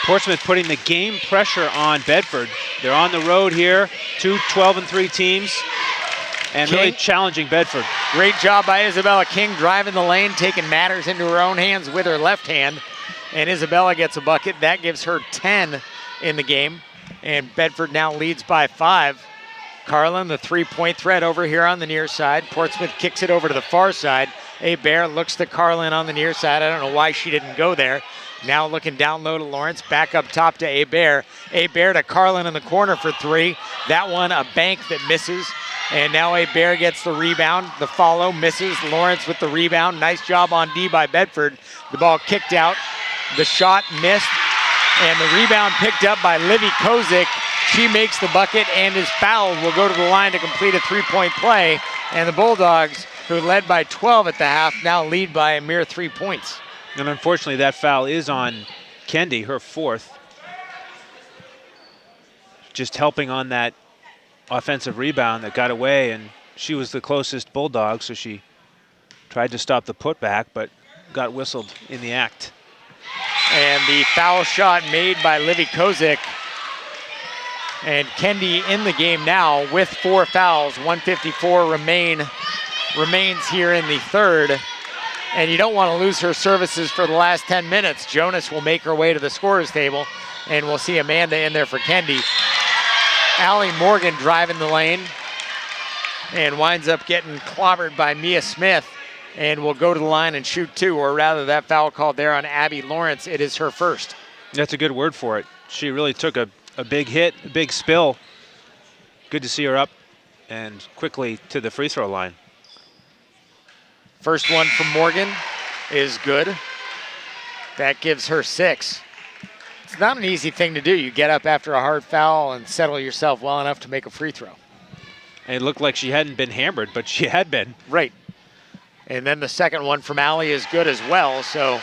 Portsmouth putting the game pressure on Bedford. They're on the road here, two 12-3 teams, and really challenging Bedford.
Great job by Isabella King, driving the lane, taking matters into her own hands with her left hand. And Isabella gets a bucket. That gives her 10 in the game. And Bedford now leads by 5. Carlin, the three-point threat over here on the near side. Portsmouth kicks it over to the far side. Bear looks to Carlin on the near side. I don't know why she didn't go there. Now looking down low to Lawrence. Back up top to Bear. Bear to Carlin in the corner for 3. That one a bank that misses. And now Bear gets the rebound. The follow misses. Lawrence with the rebound. Nice job on D by Bedford. The ball kicked out. The shot missed, and the rebound picked up by Livy Kozik. She makes the bucket and is fouled. Will go to the line to complete a three-point play, and the Bulldogs, who led by 12 at the half, now lead by a mere 3 points.
And unfortunately, that foul is on Kendi, her fourth. Just helping on that offensive rebound that got away, and she was the closest Bulldog, so she tried to stop the putback, but got whistled in the act.
And the foul shot made by Livy Kozik. And Kendi in the game now with 4 fouls. 1:54 remains here in the third. And you don't want to lose her services for the last 10 minutes. Jonas will make her way to the scorer's table, and we'll see Amanda in there for Kendi. Allie Morgan driving the lane and winds up getting clobbered by Mia Smith. And will go to the line and shoot 2, or rather that foul called there on Abby Lawrence. It is her first.
That's a good word for it. She really took a big hit, a big spill. Good to see her up and quickly to the free throw line.
First one from Morgan is good. That gives her 6. It's not an easy thing to do. You get up after a hard foul and settle yourself well enough to make a free throw.
And it looked like she hadn't been hammered, but she had been.
Right. And then the second one from Allie is good as well. So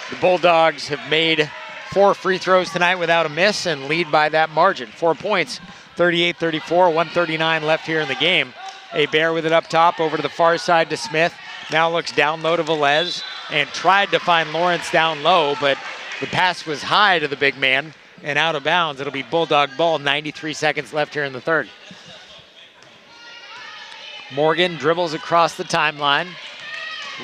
the Bulldogs have made 4 free throws tonight without a miss and lead by that margin. 4 points, 38-34, 1:39 left here in the game. Bear with it up top over to the far side to Smith. Now looks down low to Velez and tried to find Lawrence down low, but the pass was high to the big man and out of bounds. It'll be Bulldog ball, 93 seconds left here in the third. Morgan dribbles across the timeline.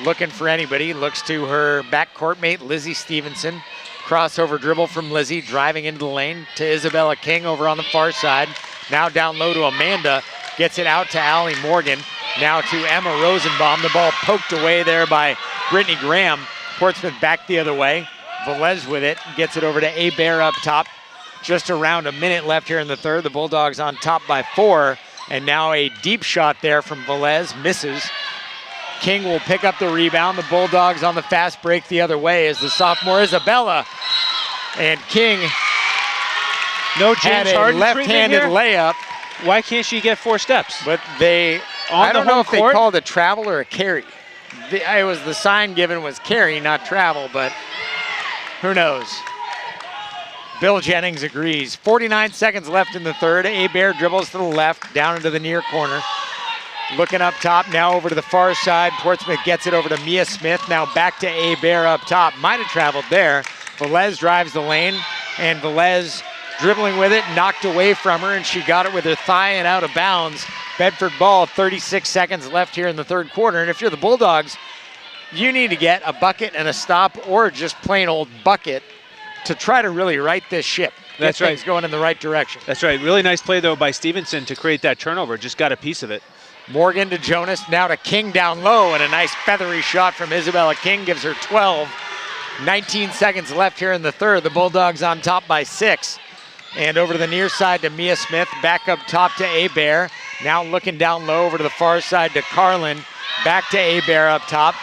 Looking for anybody, looks to her backcourt mate, Lizzie Stevenson. Crossover dribble from Lizzie, driving into the lane to Isabella King over on the far side. Now down low to Amanda, gets it out to Allie Morgan. Now to Emma Rosenbaum, the ball poked away there by Brittany Graham. Portsmouth back the other way. Velez with it, gets it over to Bear up top. Just around a minute left here in the third. The Bulldogs on top by 4. And now a deep shot there from Velez, misses. King will pick up the rebound. The Bulldogs on the fast break the other way as the sophomore Isabella And King
No
had
James
a
Harden
left-handed
treatment here?
layup,
Why can't she get 4 steps?
but I don't know if they
court?
called a travel or a carry. It was the sign given was carry, not travel, but who knows? Bill Jennings agrees. 49 seconds left in the third. Hebert dribbles to the left, down into the near corner. Looking up top, now over to the far side. Portsmouth gets it over to Mia Smith. Now back to Hebert up top. Might have traveled there. Velez drives the lane, and Velez dribbling with it, knocked away from her, and she got it with her thigh and out of bounds. Bedford ball, 36 seconds left here in the third quarter. And if you're the Bulldogs, you need to get a bucket and a stop, or just plain old bucket, to try to really right this ship.
That's
Get
right.
things going in the right direction.
That's right. Really nice play, though, by Stevenson to create that turnover. Just got a piece of it.
Morgan to Jonas, now to King down low, and a nice feathery shot from Isabella King gives her 12. 19 seconds left here in the third. The Bulldogs on top by 6. And over to the near side to Mia Smith, back up top to Hebert. Now looking down low over to the far side to Carlin. Back to Hebert up top.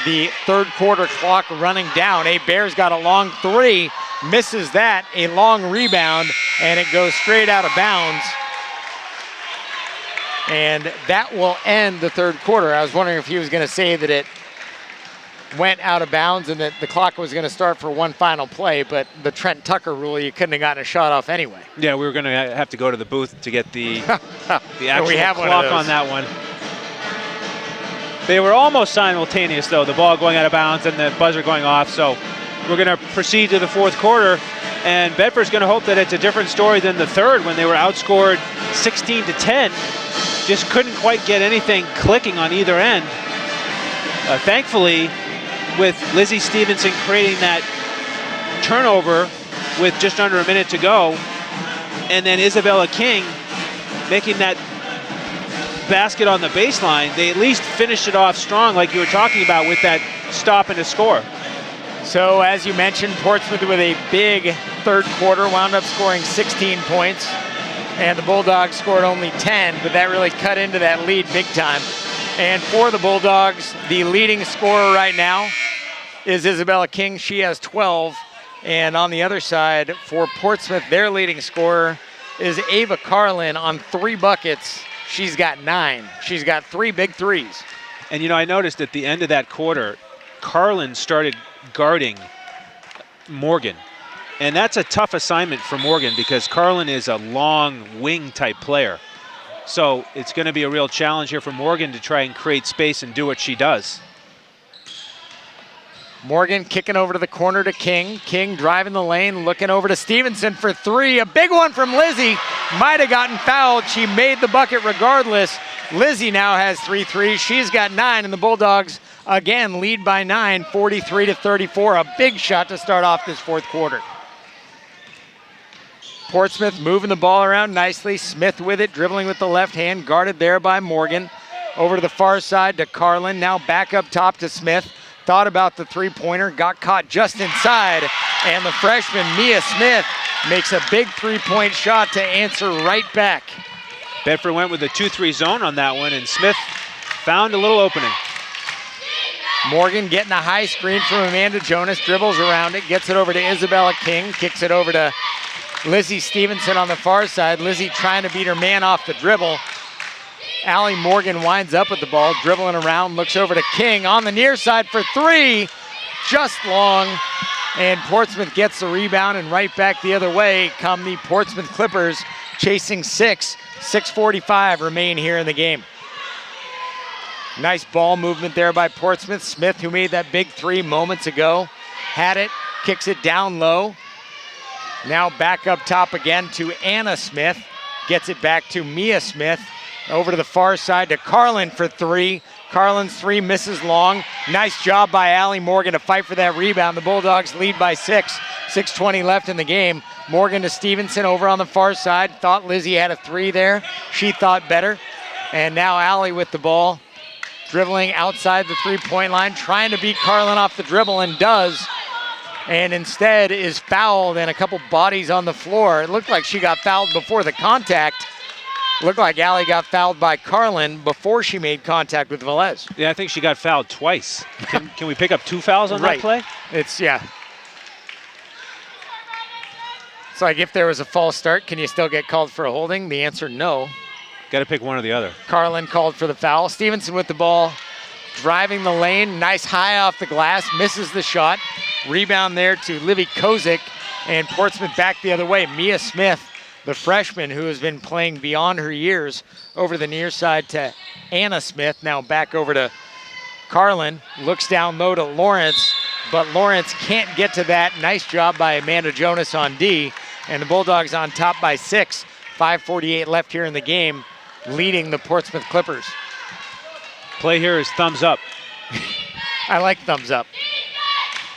The third quarter clock running down. Hebert's got a long three, misses that, a long rebound, and it goes straight out of bounds. And that will end the third quarter. I was wondering if he was going to say that it went out of bounds and that the clock was going to start for one final play, but the Trent Tucker rule, you couldn't have gotten a shot off anyway.
Yeah, we were going to have to go to the booth to get the actual
we have one of
clock
those.
on that one. They were almost simultaneous, though, the ball going out of bounds and the buzzer going off. So we're going to proceed to the fourth quarter, and Bedford's going to hope that it's a different story than the third when they were outscored 16-10. Just couldn't quite get anything clicking on either end. Thankfully, with Lizzie Stevenson creating that turnover with just under a minute to go, and then Isabella King making that basket on the baseline, they at least finished it off strong like you were talking about with that stop and a score.
So as you mentioned, Portsmouth with a big third quarter wound up scoring 16 points, and the Bulldogs scored only 10, but that really cut into that lead big time. And for the Bulldogs, the leading scorer right now is Isabella King. She has 12. And on the other side, for Portsmouth, their leading scorer is Ava Carlin on 3 buckets. She's got 9. She's got 3 big threes.
And, you know, I noticed at the end of that quarter, Carlin started guarding Morgan. And that's a tough assignment for Morgan because Carlin is a long wing type player. So it's going to be a real challenge here for Morgan to try and create space and do what she does.
Morgan kicking over to the corner to King. King driving the lane, looking over to Stevenson for 3. A big one from Lizzie. Might have gotten fouled. She made the bucket regardless. Lizzie now has 3 threes. She's got 9, and the Bulldogs again lead by 9, 43-34. A big shot to start off this fourth quarter. Portsmouth moving the ball around nicely. Smith with it, dribbling with the left hand, guarded there by Morgan. Over to the far side to Carlin. Now back up top to Smith. Thought about the three-pointer, got caught just inside, and the freshman Mia Smith makes a big three-point shot to answer right back.
Bedford went with a 2-3 zone on that one, and Smith found a little opening.
Morgan getting a high screen from Amanda Jonas, dribbles around it, gets it over to Isabella King, kicks it over to Lizzie Stevenson on the far side. Lizzie trying to beat her man off the dribble. Allie Morgan winds up with the ball, dribbling around, looks over to King on the near side for 3, just long, and Portsmouth gets the rebound, and right back the other way come the Portsmouth Clippers, chasing 6. 6:45 remain here in the game. Nice ball movement there by Portsmouth. Smith, who made that big 3 moments ago, had it, kicks it down low. Now back up top again to Anna Smith, gets it back to Mia Smith. Over to the far side to Carlin for 3. Carlin's 3 misses long. Nice job by Allie Morgan to fight for that rebound. The Bulldogs lead by 6. 6:20 left in the game. Morgan to Stevenson over on the far side. Thought Lizzie had a 3 there. She thought better. And now Allie with the ball, dribbling outside the three-point line, trying to beat Carlin off the dribble, and does. And instead is fouled, and a couple bodies on the floor. It looked like she got fouled before the contact. Looked like Allie got fouled by Carlin before she made contact with Velez.
Yeah, I think she got fouled twice. Can we pick up 2 fouls on that play?
It's, yeah. It's like if there was a false start, can you still get called for a holding? The answer, no.
Got to pick one or the other.
Carlin called for the foul. Stevenson with the ball, driving the lane. Nice high off the glass, misses the shot. Rebound there to Livy Kozik, and Portsmouth back the other way. Mia Smith, the freshman who has been playing beyond her years, over the near side to Anna Smith. Now back over to Carlin, looks down low to Lawrence, but Lawrence can't get to that. Nice job by Amanda Jonas on D, and the Bulldogs on top by 6. 5:48 left here in the game, leading the Portsmouth Clippers.
Play here is thumbs up.
I like thumbs up.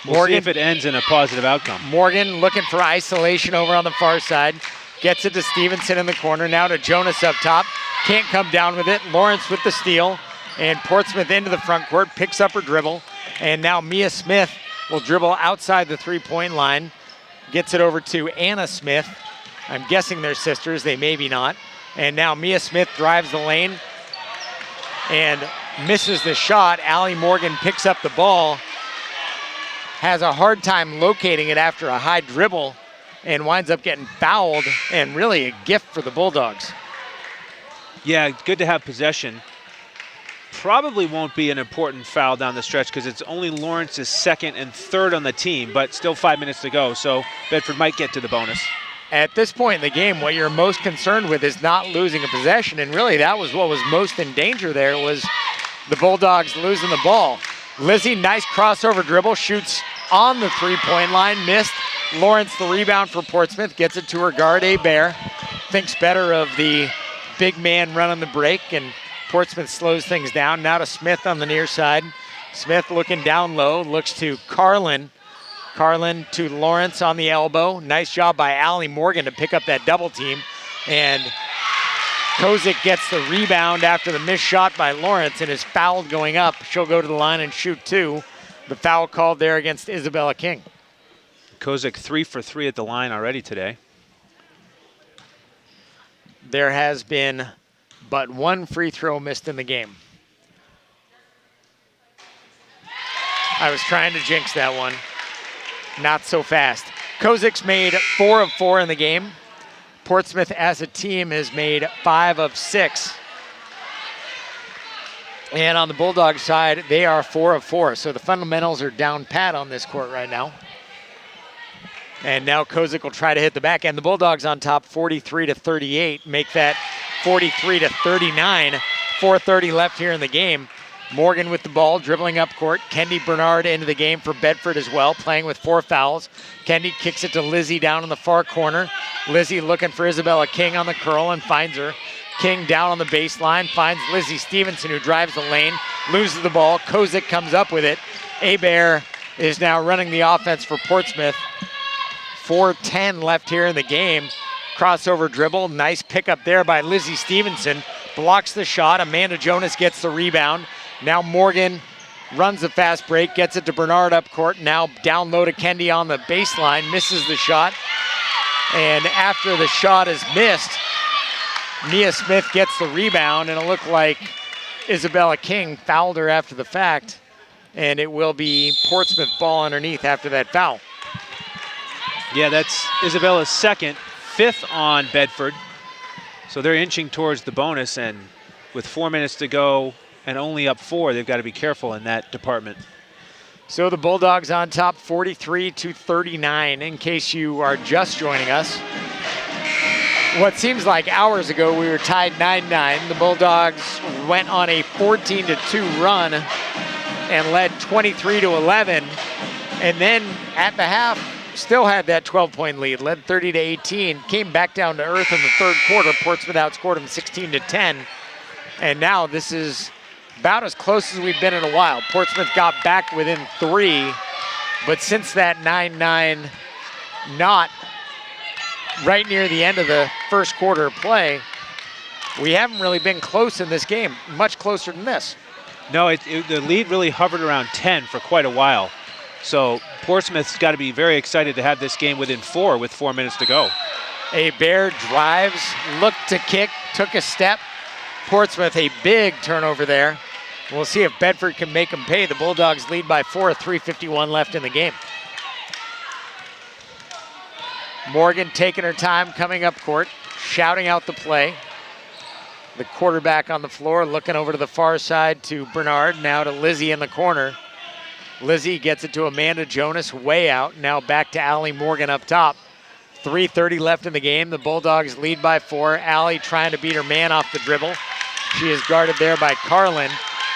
We'll see if it ends in a positive outcome.
Morgan looking for isolation over on the far side. Gets it to Stevenson in the corner. Now to Jonas up top. Can't come down with it. Lawrence with the steal. And Portsmouth into the front court. Picks up her dribble. And now Mia Smith will dribble outside the three-point line. Gets it over to Anna Smith. I'm guessing they're sisters. They may be not. And now Mia Smith drives the lane and misses the shot. Allie Morgan picks up the ball. Has a hard time locating it after a high dribble and winds up getting fouled, and really a gift for the Bulldogs.
Yeah, good to have possession. Probably won't be an important foul down the stretch because it's only Lawrence's second and third on the team, but still 5 minutes to go, so Bedford might get to the bonus.
At this point in the game, what you're most concerned with is not losing a possession, and really that was what was most in danger there, was the Bulldogs losing the ball. Lizzie, nice crossover dribble, shoots on the three-point line, missed. Lawrence, the rebound for Portsmouth, gets it to her guard, Bear. Thinks better of the big man running the break, and Portsmouth slows things down. Now to Smith on the near side. Smith looking down low, looks to Carlin. Carlin to Lawrence on the elbow. Nice job by Allie Morgan to pick up that double team. And Kozik gets the rebound after the missed shot by Lawrence and is fouled going up. She'll go to the line and shoot 2. The foul called there against Isabella King.
Kozik 3 for 3 at the line already today.
There has been but one free throw missed in the game. I was trying to jinx that one. Not so fast. Kozik's made 4 of 4 in the game. Portsmouth as a team has made 5 of 6. And on the Bulldog side, they are 4 of 4. So the fundamentals are down pat on this court right now. And now Kozik will try to hit the back end. The Bulldogs on top 43-38. Make that 43-39. 4:30 left here in the game. Morgan with the ball, dribbling up court. Kendi Bernard into the game for Bedford as well, playing with 4 fouls. Kendi kicks it to Lizzie down in the far corner. Lizzie looking for Isabella King on the curl and finds her. King down on the baseline, finds Lizzie Stevenson, who drives the lane, loses the ball. Kozik comes up with it. Bear is now running the offense for Portsmouth. 4:10 left here in the game. Crossover dribble, nice pickup there by Lizzie Stevenson. Blocks the shot, Amanda Jonas gets the rebound. Now Morgan runs a fast break, gets it to Bernard up court. Now down low to Kendi on the baseline, misses the shot. And after the shot is missed, Mia Smith gets the rebound, and it looked like Isabella King fouled her after the fact. And it will be Portsmouth ball underneath after that foul.
Yeah, that's Isabella's second, 5th on Bedford. So they're inching towards the bonus, and with 4 minutes to go and only up 4, they've got to be careful in that department.
So the Bulldogs on top 43-39, in case you are just joining us. What seems like hours ago, we were tied 9-9. The Bulldogs went on a 14-2 run and led 23-11. And then at the half, still had that 12-point lead, led 30-18, came back down to earth in the third quarter. Portsmouth outscored them 16-10. And now this is about as close as we've been in a while. Portsmouth got back within 3, but since that 9-9 knot right near the end of the first quarter of play, we haven't really been close in this game, much closer than this.
No, the lead really hovered around 10 for quite a while. So Portsmouth's got to be very excited to have this game within 4 with 4 minutes to go.
Bear drives, looked to kick, took a step. Portsmouth, a big turnover there. We'll see if Bedford can make them pay. The Bulldogs lead by 4, 3:51 left in the game. Morgan taking her time coming up court, shouting out the play. The quarterback on the floor looking over to the far side to Bernard, now to Lizzie in the corner. Lizzie gets it to Amanda Jonas way out, now back to Allie Morgan up top. 3:30 left in the game. The Bulldogs lead by 4. Allie trying to beat her man off the dribble. She is guarded there by Carlin,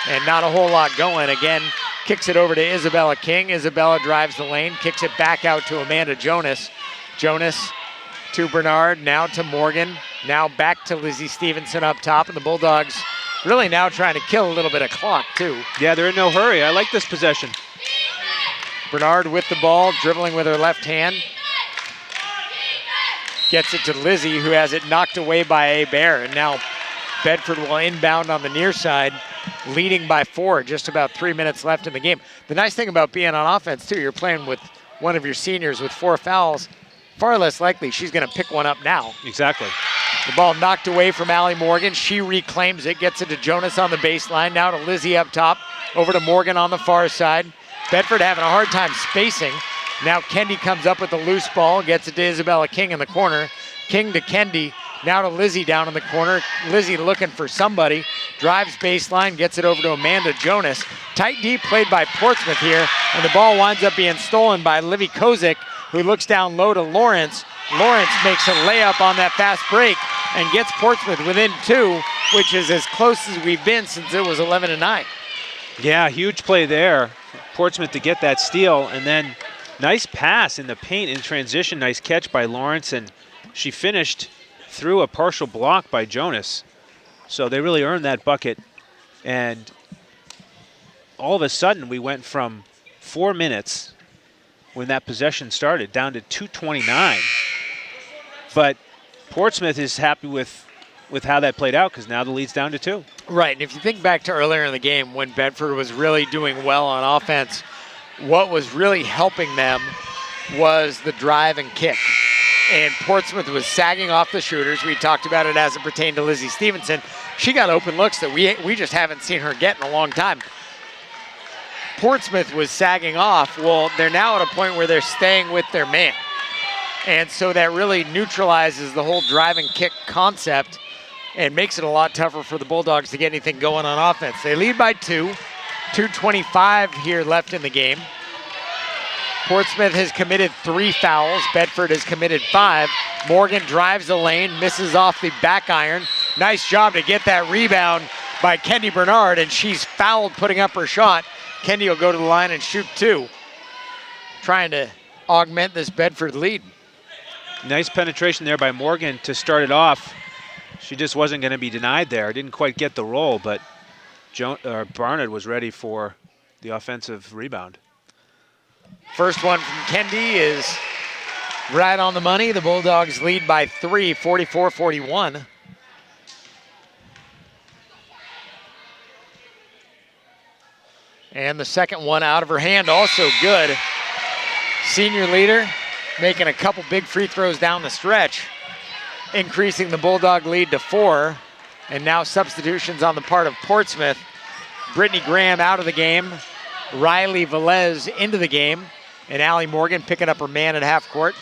and not a whole lot going. Again, kicks it over to Isabella King. Isabella drives the lane, kicks it back out to Amanda Jonas. Jonas to Bernard, now to Morgan, now back to Lizzie Stevenson up top, and the Bulldogs really now trying to kill a little bit of clock too.
Yeah, they're in no hurry. I like this possession.
Bernard with the ball, dribbling with her left hand. Gets it to Lizzie, who has it knocked away by Hebert, and now Bedford will inbound on the near side, leading by 4, just about 3 minutes left in the game. The nice thing about being on offense too, you're playing with one of your seniors with 4 fouls, far less likely she's gonna pick one up now.
Exactly.
The ball knocked away from Allie Morgan. She reclaims it, gets it to Jonas on the baseline, now to Lizzie up top, over to Morgan on the far side. Bedford having a hard time spacing. Now Kendi comes up with the loose ball, gets it to Isabella King in the corner. King to Kendi, now to Lizzie down in the corner. Lizzie looking for somebody, drives baseline, gets it over to Amanda Jonas. Tight deep played by Portsmouth here, and the ball winds up being stolen by Livy Kozik, who looks down low to Lawrence. Lawrence makes a layup on that fast break and gets Portsmouth within 2, which is as close as we've been since it was 11-9.
Yeah, huge play there. Portsmouth to get that steal, and then nice pass in the paint in transition. Nice catch by Lawrence, and she finished through a partial block by Jonas. So they really earned that bucket, and all of a sudden we went from 4 minutes when that possession started down to 2:29. But Portsmouth is happy with how that played out, because now the lead's down to 2.
Right, and if you think back to earlier in the game when Bedford was really doing well on offense, what was really helping them was the drive and kick. And Portsmouth was sagging off the shooters. We talked about it as it pertained to Lizzie Stevenson. She got open looks that we just haven't seen her get in a long time. Portsmouth was sagging off. Well, they're now at a point where they're staying with their man. And so that really neutralizes the whole drive and kick concept and makes it a lot tougher for the Bulldogs to get anything going on offense. They lead by 2. 2:25 here left in the game. Portsmouth has committed 3 fouls. Bedford has committed 5. Morgan drives the lane, misses off the back iron. Nice job to get that rebound by Kendi Bernard, and she's fouled putting up her shot. Kendi will go to the line and shoot 2, trying to augment this Bedford lead.
Nice penetration there by Morgan to start it off. She just wasn't going to be denied there. Didn't quite get the roll, but Barnett was ready for the offensive rebound.
First one from Kendi is right on the money. The Bulldogs lead by 3, 44-41. And the second one out of her hand, also good. Senior leader making a couple big free throws down the stretch, increasing the Bulldog lead to 4. And now substitutions on the part of Portsmouth. Brittany Graham out of the game. Riley Velez into the game. And Allie Morgan picking up her man at half court.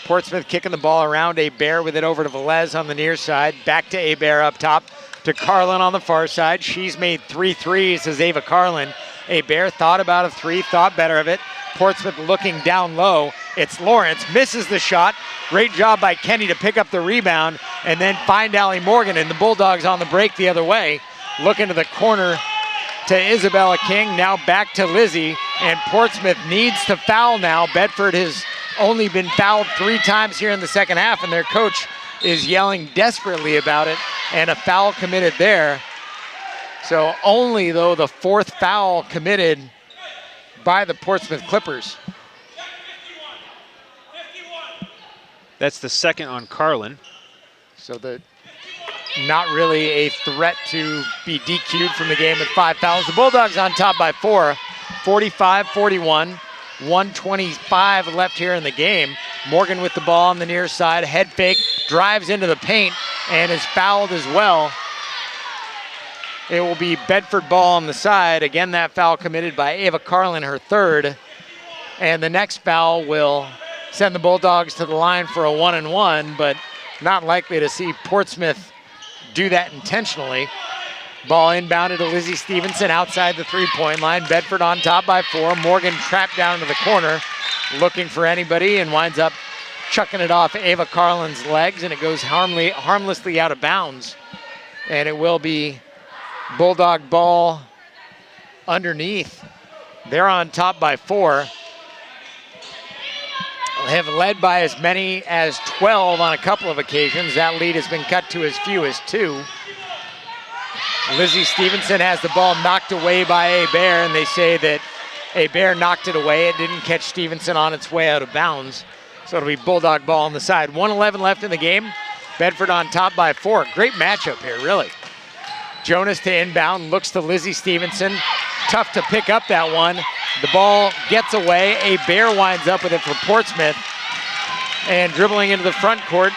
Portsmouth kicking the ball around. Hebert with it over to Velez on the near side. Back to Hebert up top. To Carlin on the far side. She's made 3 threes as Ava Carlin. Hebert thought about a 3, thought better of it. Portsmouth looking down low. It's Lawrence, misses the shot. Great job by Kendi to pick up the rebound and then find Allie Morgan, and the Bulldogs on the break the other way. Looking to the corner to Isabella King, now back to Lizzie, and Portsmouth needs to foul now. Bedford has only been fouled 3 times here in the second half, and their coach is yelling desperately about it, and a foul committed there. So only, though, the 4th foul committed by the Portsmouth Clippers.
That's the second on Carlin.
So not really a threat to be DQ'd from the game with 5 fouls. The Bulldogs on top by 4, 45-41. 1:25 left here in the game. Morgan with the ball on the near side, head fake, drives into the paint, and is fouled as well. It will be Bedford ball on the side. Again, that foul committed by Ava Carlin, her 3rd. And the next foul will send the Bulldogs to the line for a 1-and-1, but not likely to see Portsmouth do that intentionally. Ball inbounded to Lizzie Stevenson outside the three-point line. Bedford on top by 4. Morgan trapped down to the corner, looking for anybody, and winds up chucking it off Ava Carlin's legs, and it goes harmlessly out of bounds. And it will be Bulldog ball underneath. They're on top by 4. Have led by as many as 12 on a couple of occasions. That lead has been cut to as few as 2. Lizzie Stevenson has the ball knocked away by Hebert, and they say that Hebert knocked it away. It didn't catch Stevenson on its way out of bounds. So it'll be Bulldog ball on the side. 1:11 left in the game. Bedford on top by 4. Great matchup here, really. Jonas to inbound, looks to Lizzie Stevenson. Tough to pick up that one. The ball gets away. Hebert winds up with it for Portsmouth. And dribbling into the front court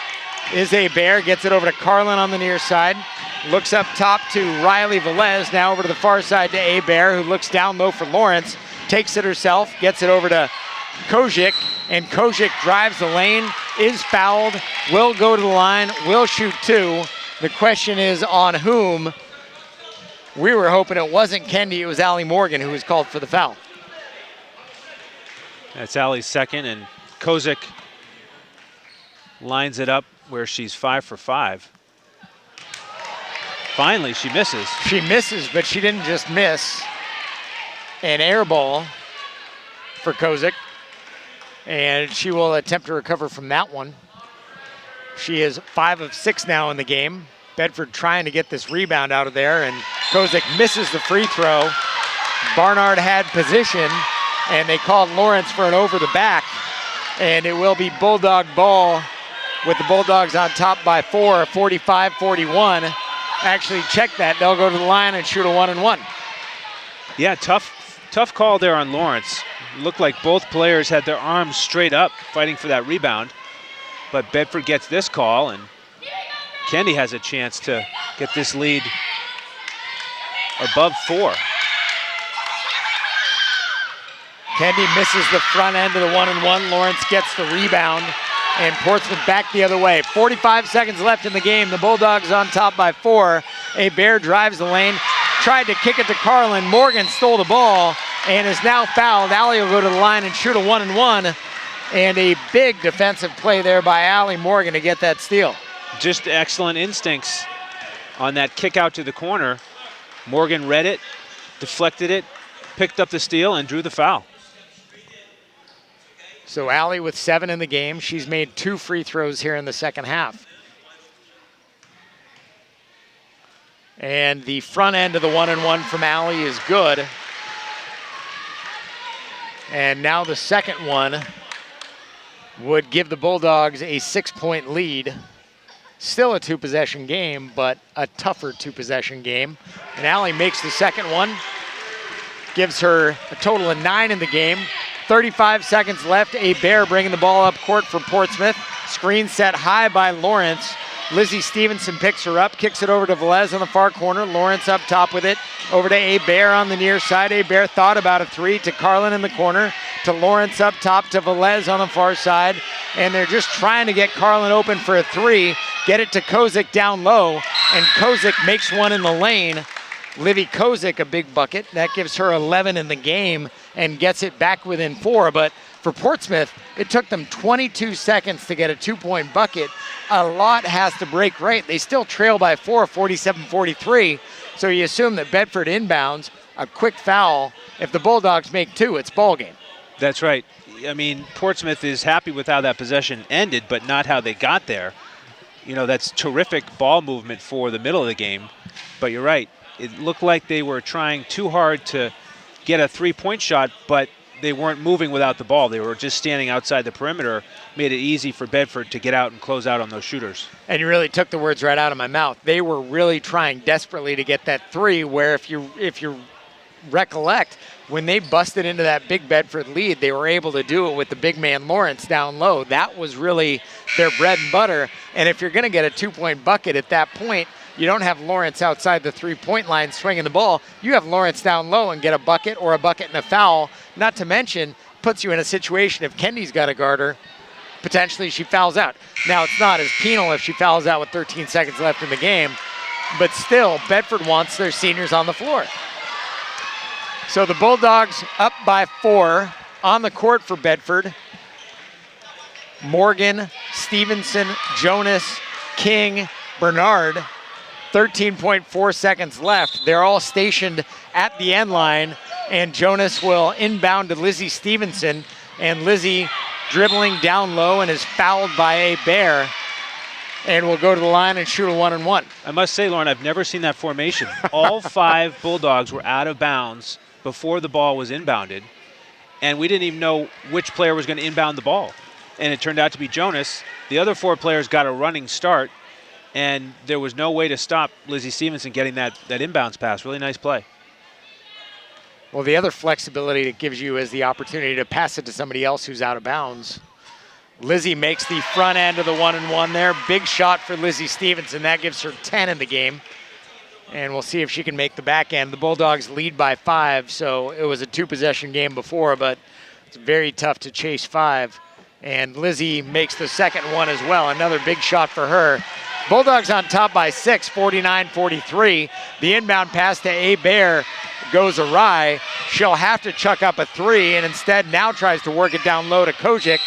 is Hebert. Gets it over to Carlin on the near side. Looks up top to Riley Velez. Now over to the far side to Hebert, who looks down low for Lawrence. Takes it herself. Gets it over to Kozik. And Kozik drives the lane. Is fouled. Will go to the line. Will shoot 2. The question is on whom. We were hoping it wasn't Kendi. It was Allie Morgan who was called for the foul.
That's Allie's second, and Kozik lines it up where she's 5 for 5. Finally, she misses.
She misses, but she didn't just miss. An air ball for Kozik, and she will attempt to recover from that one. She is 5 of 6 now in the game. Bedford trying to get this rebound out of there, and Kozik misses the free throw. Barnard had position, and they called Lawrence for an over the back, and it will be Bulldog ball with the Bulldogs on top by 4, 45-41. Actually, check that. They'll go to the line and shoot a 1-and-1.
Yeah, tough call there on Lawrence. Looked like both players had their arms straight up fighting for that rebound, but Bedford gets this call, and Kendi has a chance to get this lead above 4.
Kendi misses the front end of the 1-and-1. Lawrence gets the rebound, and Portsmouth back the other way. 45 seconds left in the game. The Bulldogs on top by 4. Hebert drives the lane, tried to kick it to Carlin. Morgan stole the ball and is now fouled. Allie will go to the line and shoot a 1-and-1. And a big defensive play there by Allie Morgan to get that steal.
Just excellent instincts on that kick out to the corner. Morgan read it, deflected it, picked up the steal, and drew the foul.
So Allie with 7 in the game. She's made 2 free throws here in the second half. And the front end of the 1-and-1 from Allie is good. And now the second one would give the Bulldogs a 6-point lead. Still a 2-possession game, but a tougher 2-possession game. And Allie makes the second one. Gives her a total of 9 in the game. 35 seconds left. Hebert bringing the ball up court for Portsmouth. Screen set high by Lawrence. Lizzie Stevenson picks her up, kicks it over to Velez on the far corner. Lawrence up top with it. Over to Hebert on the near side. Hebert thought about a 3 to Carlin in the corner. To Lawrence up top to Velez on the far side. And they're just trying to get Carlin open for a 3. Get it to Kozik down low. And Kozik makes one in the lane. Livy Kozik, a big bucket. That gives her 11 in the game and gets it back within 4. But for Portsmouth, it took them 22 seconds to get a 2-point bucket. A lot has to break right. They still trail by 4, 47-43. So you assume that Bedford inbounds, a quick foul. If the Bulldogs make 2, it's ball game.
That's right. I mean, Portsmouth is happy with how that possession ended, but not how they got there. You know, that's terrific ball movement for the middle of the game. But you're right. It looked like they were trying too hard to get a 3-point shot, but they weren't moving without the ball. They were just standing outside the perimeter, made it easy for Bedford to get out and close out on those shooters.
And you really took the words right out of my mouth. They were really trying desperately to get that 3, where if you recollect, when they busted into that big Bedford lead, they were able to do it with the big man Lawrence down low. That was really their bread and butter. And if you're going to get a 2-point bucket at that point, you don't have Lawrence outside the 3-point line swinging the ball. You have Lawrence down low and get a bucket or a bucket and a foul. Not to mention, puts you in a situation if Kendi's got a guard her, potentially she fouls out. Now, it's not as penal if she fouls out with 13 seconds left in the game, but still, Bedford wants their seniors on the floor. So the Bulldogs up by 4 on the court for Bedford. Morgan, Stevenson, Jonas, King, Bernard. 13.4 seconds left. They're all stationed at the end line, and Jonas will inbound to Lizzie Stevenson, and Lizzie dribbling down low and is fouled by a Bear, and will go to the line and shoot a 1-and-1.
I must say, Lauren, I've never seen that formation. All 5 Bulldogs were out of bounds before the ball was inbounded, and we didn't even know which player was going to inbound the ball. And it turned out to be Jonas. The other 4 players got a running start, and there was no way to stop Lizzie Stevenson getting that inbounds pass. Really nice play.
Well, the other flexibility it gives you is the opportunity to pass it to somebody else who's out of bounds. Lizzie makes the front end of the 1-and-1 there. Big shot for Lizzie Stevenson. That gives her 10 in the game. And we'll see if she can make the back end. The Bulldogs lead by 5, so it was a 2-possession game before, but it's very tough to chase 5. And Lizzie makes the second one as well. Another big shot for her. Bulldogs on top by 6, 49-43. The inbound pass to A. Bear goes awry. She'll have to chuck up a 3, and instead now tries to work it down low to Kojic,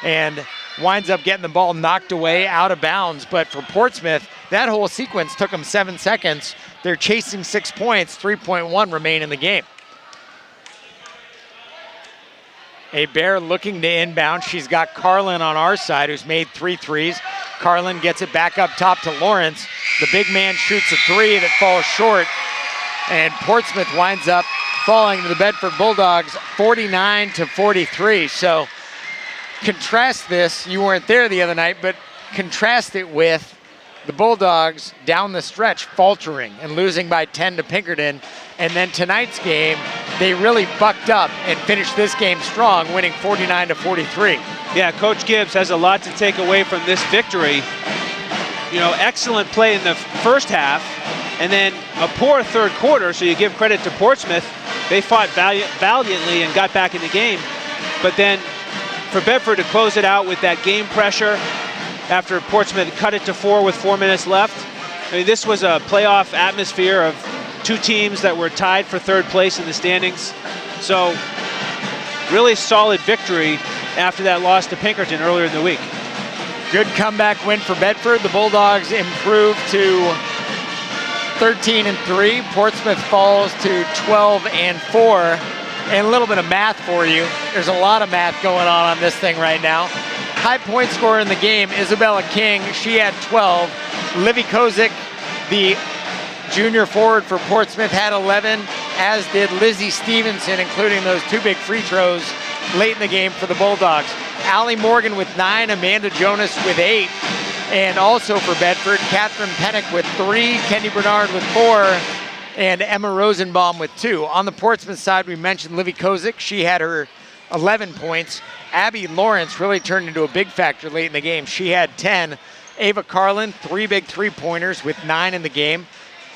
and winds up getting the ball knocked away out of bounds. But for Portsmouth, that whole sequence took them 7 seconds. They're chasing 6 points, 3.1 remain in the game. A Bear looking to inbound. She's got Carlin on our side, who's made 3 threes. Carlin gets it back up top to Lawrence. The big man shoots a 3 that falls short, and Portsmouth winds up falling to the Bedford Bulldogs 49-43. So contrast this, you weren't there the other night, but contrast it with the Bulldogs down the stretch faltering and losing by 10 to Pinkerton. And then tonight's game, they really bucked up and finished this game strong, winning 49-43.
Yeah, Coach Gibbs has a lot to take away from this victory. You know, excellent play in the first half, and then a poor third quarter, so you give credit to Portsmouth. They fought valiantly and got back in the game. But then for Bedford to close it out with that game pressure after Portsmouth cut it to 4 with 4 minutes left. I mean, this was a playoff atmosphere of 2 teams that were tied for 3rd place in the standings. So really solid victory after that loss to Pinkerton earlier in the week.
Good comeback win for Bedford. The Bulldogs improve to 13-3. Portsmouth falls to 12-4. And a little bit of math for you. There's a lot of math going on this thing right now. High point scorer in the game, Isabella King. She had 12. Livy Kozik, the junior forward for Portsmouth, had 11, as did Lizzie Stevenson, including those 2 big free throws late in the game for the Bulldogs. Allie Morgan with 9, Amanda Jonas with 8, and also for Bedford, Catherine Pennick with 3, Kenny Bernard with 4, and Emma Rosenbaum with 2. On the Portsmouth side, we mentioned Livy Kozik. She had her 11 points. Abby Lawrence really turned into a big factor late in the game. She had 10. Ava Carlin, 3 big 3-pointers with 9 in the game.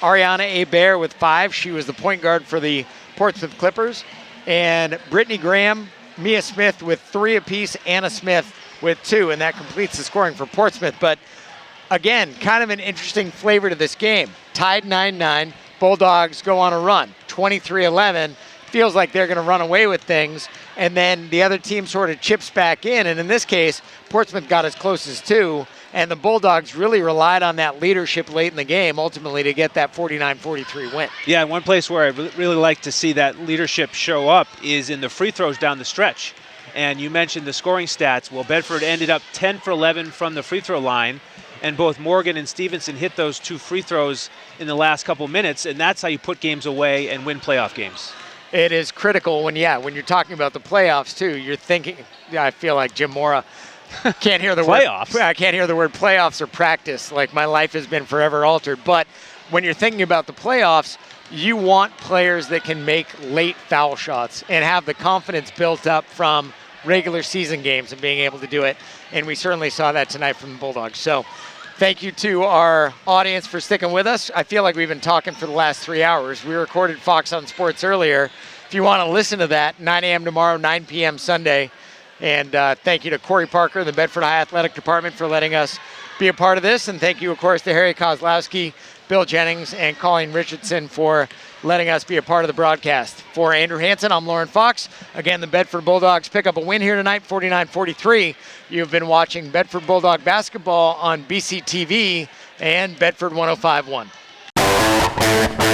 Ariana Bear with 5. She was the point guard for the Portsmouth Clippers. And Brittany Graham, Mia Smith with 3 apiece, Anna Smith with 2, and that completes the scoring for Portsmouth. But again, kind of an interesting flavor to this game. Tied 9-9, Bulldogs go on a run, 23-11. Feels like they're going to run away with things, and then the other team sort of chips back in, and in this case, Portsmouth got as close as 2, and the Bulldogs really relied on that leadership late in the game, ultimately to get that 49-43 win.
Yeah, one place where I really like to see that leadership show up is in the free throws down the stretch. And you mentioned the scoring stats. Well, Bedford ended up 10 for 11 from the free throw line, and both Morgan and Stevenson hit those 2 free throws in the last couple minutes, and that's how you put games away and win playoff games.
It is critical when you're talking about the playoffs too. You're thinking, I feel like Jim Mora can't hear the
playoffs.
I can't hear the word playoffs or practice. Like, my life has been forever altered. But when you're thinking about the playoffs, you want players that can make late foul shots and have the confidence built up from regular season games and being able to do it. And we certainly saw that tonight from the Bulldogs. So thank you to our audience for sticking with us. I feel like we've been talking for the last 3 hours. We recorded Fox on Sports earlier. If you want to listen to that, 9 a.m. tomorrow, 9 p.m. Sunday, And thank you to Corey Parker, the Bedford High Athletic Department, for letting us be a part of this. And thank you, of course, to Harry Kozlowski, Bill Jennings, and Colleen Richardson for letting us be a part of the broadcast. For Andrew Hansen, I'm Lauren Fox. Again, the Bedford Bulldogs pick up a win here tonight, 49-43. You've been watching Bedford Bulldog basketball on BCTV and Bedford 105.1.